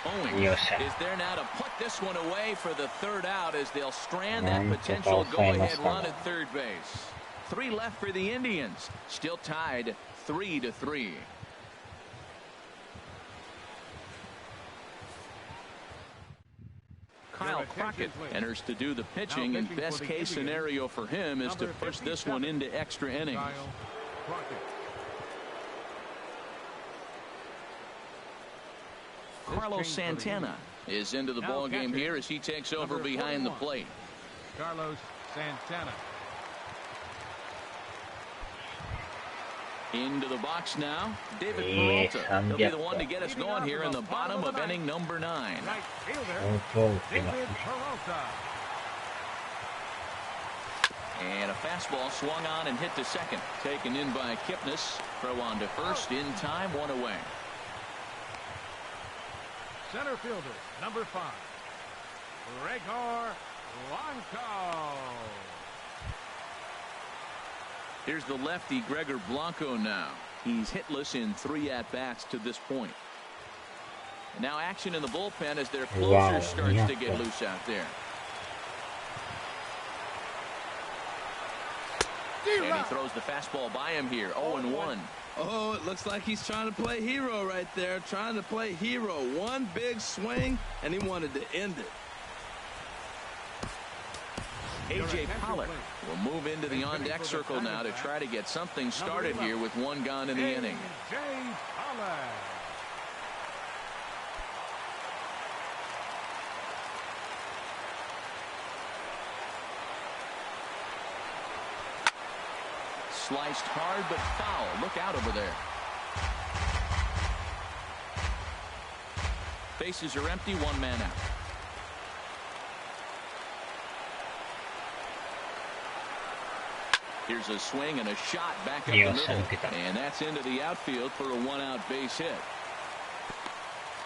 [SPEAKER 1] Owings is there now to put this one away for the 3rd out as they'll strand that potential go-ahead run at third base. 3 left for the Indians. Still tied 3-3. Kyle Crockett enters to do the pitching, and best case scenario for him is to push this one into extra innings. Carlos Santana is into the ball game here as he takes over behind the plate.
[SPEAKER 7] Carlos Santana.
[SPEAKER 1] Into the box now, David Peralta. He'll be the one to get us going here in the bottom of inning number 9.
[SPEAKER 7] Right fielder, David Peralta.
[SPEAKER 1] And a fastball swung on and hit to second. Taken in by Kipnis. Throw on to first in time, 1 away.
[SPEAKER 7] Center fielder, number 5, Gregor Blanco.
[SPEAKER 1] Here's the lefty, Gregor Blanco now. He's hitless in 3 at-bats to this point. And now action in the bullpen as their closer starts to get loose out there. And he throws the fastball by him here, 0-1.
[SPEAKER 2] Oh, it looks like he's trying to play hero right there, trying to play hero. One big swing, and he wanted to end it.
[SPEAKER 1] A.J. Pollock will move into the on-deck circle now to try to get something started here with 1 gone in the inning.
[SPEAKER 7] A.J. Pollock.
[SPEAKER 1] Sliced hard but foul. Look out over there. Bases are empty, 1 man out. Here's a swing and a shot back up the middle. And that's into the outfield for a 1-out base hit.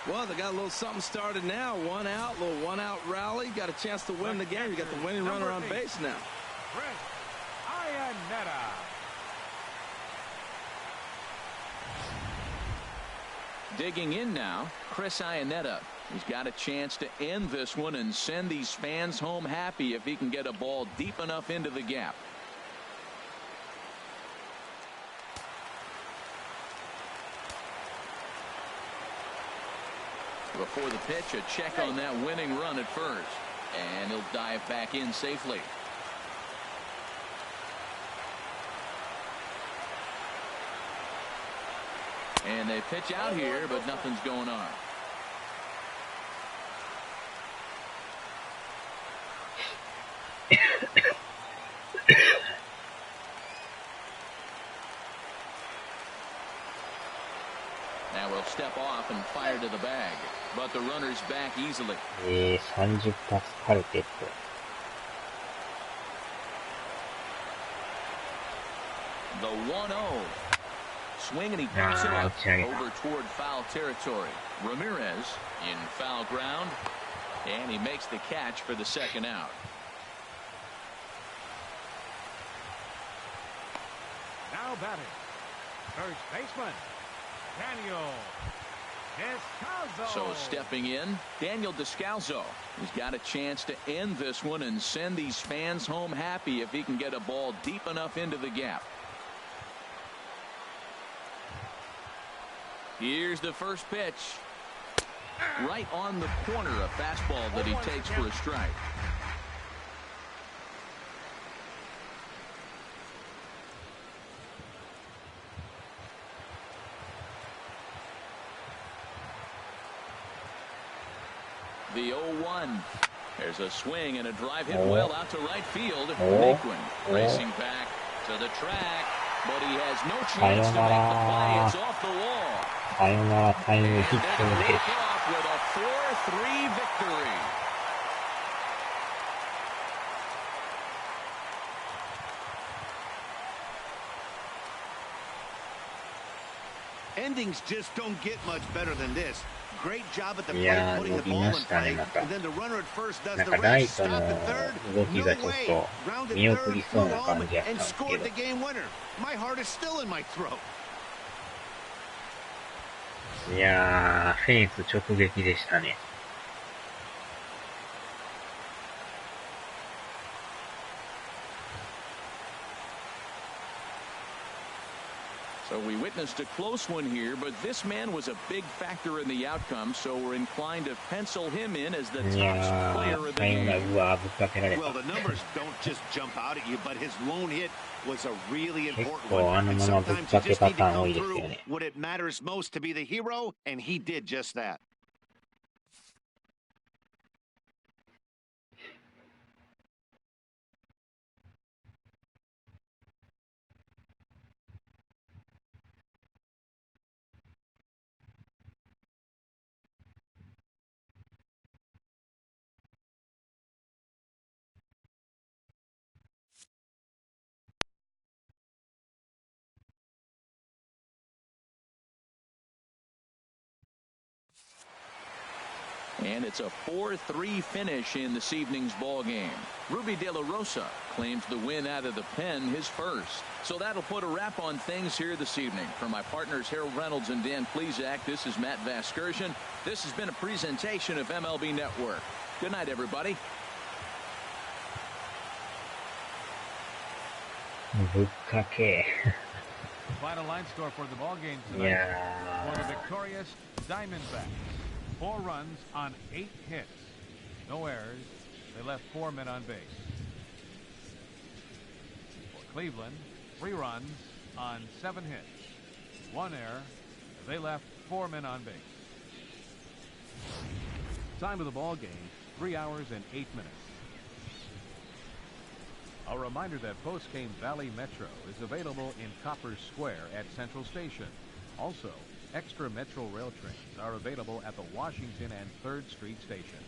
[SPEAKER 2] Well, they got a little something started now. 1 out, little 1-out rally. Got a chance to win the game. You got the winning runner on base now.
[SPEAKER 1] Digging in now, Chris Iannetta. He's got a chance to end this one and send these fans home happy if he can get a ball deep enough into the gap. Before the pitch, a check on that winning run at first. And he'll dive back in safely. And they pitch out here, but nothing's going on. Now we'll step off and fire to the bag, but the runner's back easily.
[SPEAKER 6] 30発カルテット。
[SPEAKER 1] The 1-0. Swing and he pops it up over toward foul territory. Ramirez in foul ground, and he makes the catch for the 2nd out.
[SPEAKER 7] Now batting, first baseman, Daniel Descalzo.
[SPEAKER 1] So stepping in, Daniel Descalzo. He's got a chance to end this one and send these fans home happy if he can get a ball deep enough into the gap. Here's the first pitch. Right on the corner, a fastball that he takes for a strike. The 0-1. There's a swing and a drive hit well out to right field. Naquin racing back to the track, but he has no chance to make the play. It's off the wall.
[SPEAKER 6] さよならタイムリーヒットです。
[SPEAKER 1] With a 4-3 victory.
[SPEAKER 5] Endings just don't get much better than this. Great job at the plate putting the ball in play, and then the runner at first does the rest. Stop at third. No way. Grounded third, flew home, and scored the game winner. My heart is still in my throat.
[SPEAKER 6] いやー、フェンス直撃でしたね。
[SPEAKER 1] So we witnessed a close one here, but this man was a big factor in the outcome, so we're inclined to pencil him in as the top player of the game.
[SPEAKER 5] Well, the numbers don't just jump out at you, but his lone hit was a really important one. And sometimes you just need to come through when it matters most to be the hero, and he did just that.
[SPEAKER 1] And it's a 4-3 finish in this evening's ball game. Ruby De La Rosa claims the win out of the pen, his first. So that'll put a wrap on things here this evening. For my partners Harold Reynolds and Dan Plesac, this is Matt Vasgersian. This has been a presentation of MLB Network. Good night, everybody.
[SPEAKER 6] ぶっかけ。
[SPEAKER 7] Final line score for the ball game tonight. For the victorious Diamondbacks. 4 runs on 8 hits. No errors. They left 4 men on base. For Cleveland, 3 runs on 7 hits. 1 error. They left 4 men on base. Time of the ball game, 3 hours and 8 minutes. A reminder that post-game Valley Metro is available in Copper Square at Central Station. Also, extra Metro rail trains are available at the Washington and 3rd Street Station.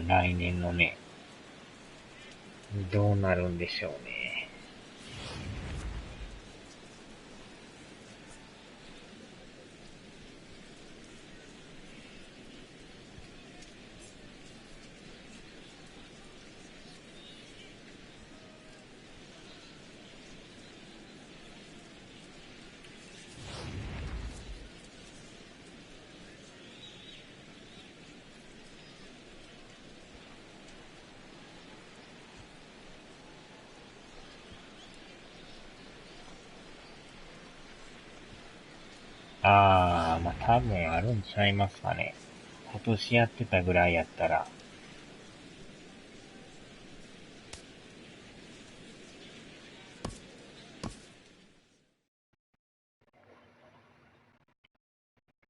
[SPEAKER 6] 来年のね、どうなるんでしょうね。まあ多分あるんちゃいますかね。今年やってたぐらいやったら。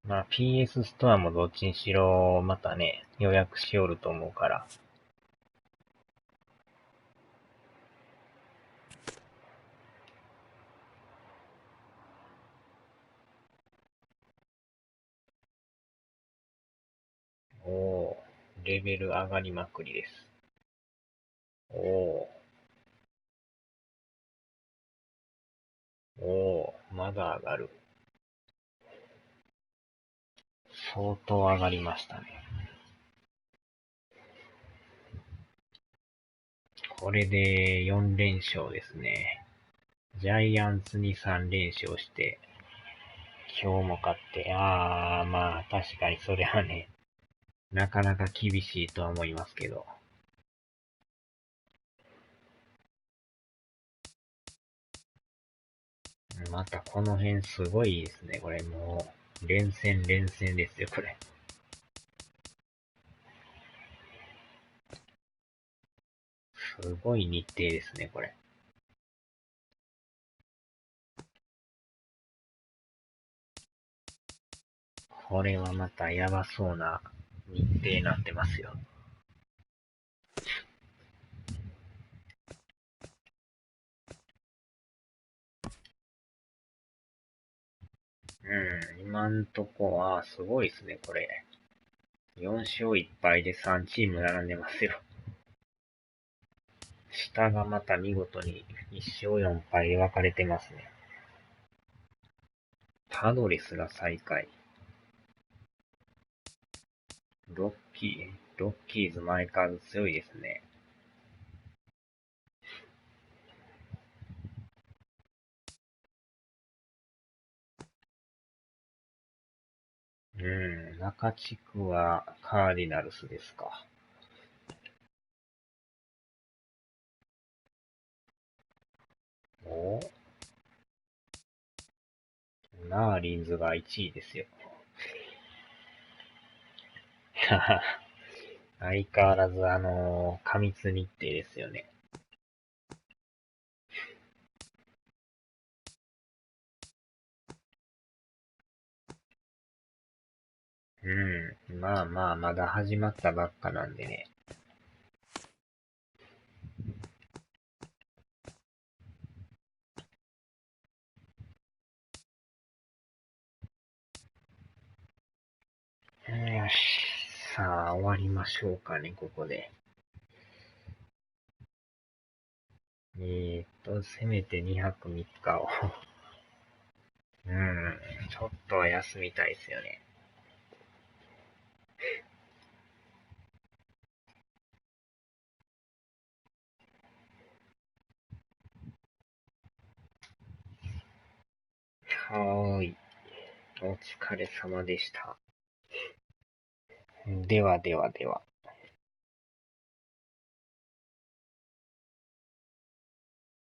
[SPEAKER 6] まあ PS ストアもどっちにしろまたね、予約しおると思うから。おー、レベル上がりまくりです。おー、まだ上がる。相当上がりましたね。これで4連勝ですね。ジャイアンツに3連勝して、今日も勝って、まあ確かにそれはね、なかなか厳しいとは思いますけど。またこの辺すごいですね。これもう、連戦ですよ、これ。すごい日程ですね、これ。これはまたやばそうな日程になってますよ。今んとこはすごいですね、これ。4勝1敗で3チーム並んでますよ。下がまた見事に1勝4敗で分かれてますね。パドレスが最下位。ロッキーズ前から強いですね。中地区はカーディナルスですか。マーリンズが1位ですよ。相変わらず過密日程ですよね。まあまあ、まだ始まったばっかなんでね。よし。さあ、終わりましょうかね、ここで。せめて2泊3日を。ちょっとは休みたいですよね。はーい。お疲れ様でした。ではではでは。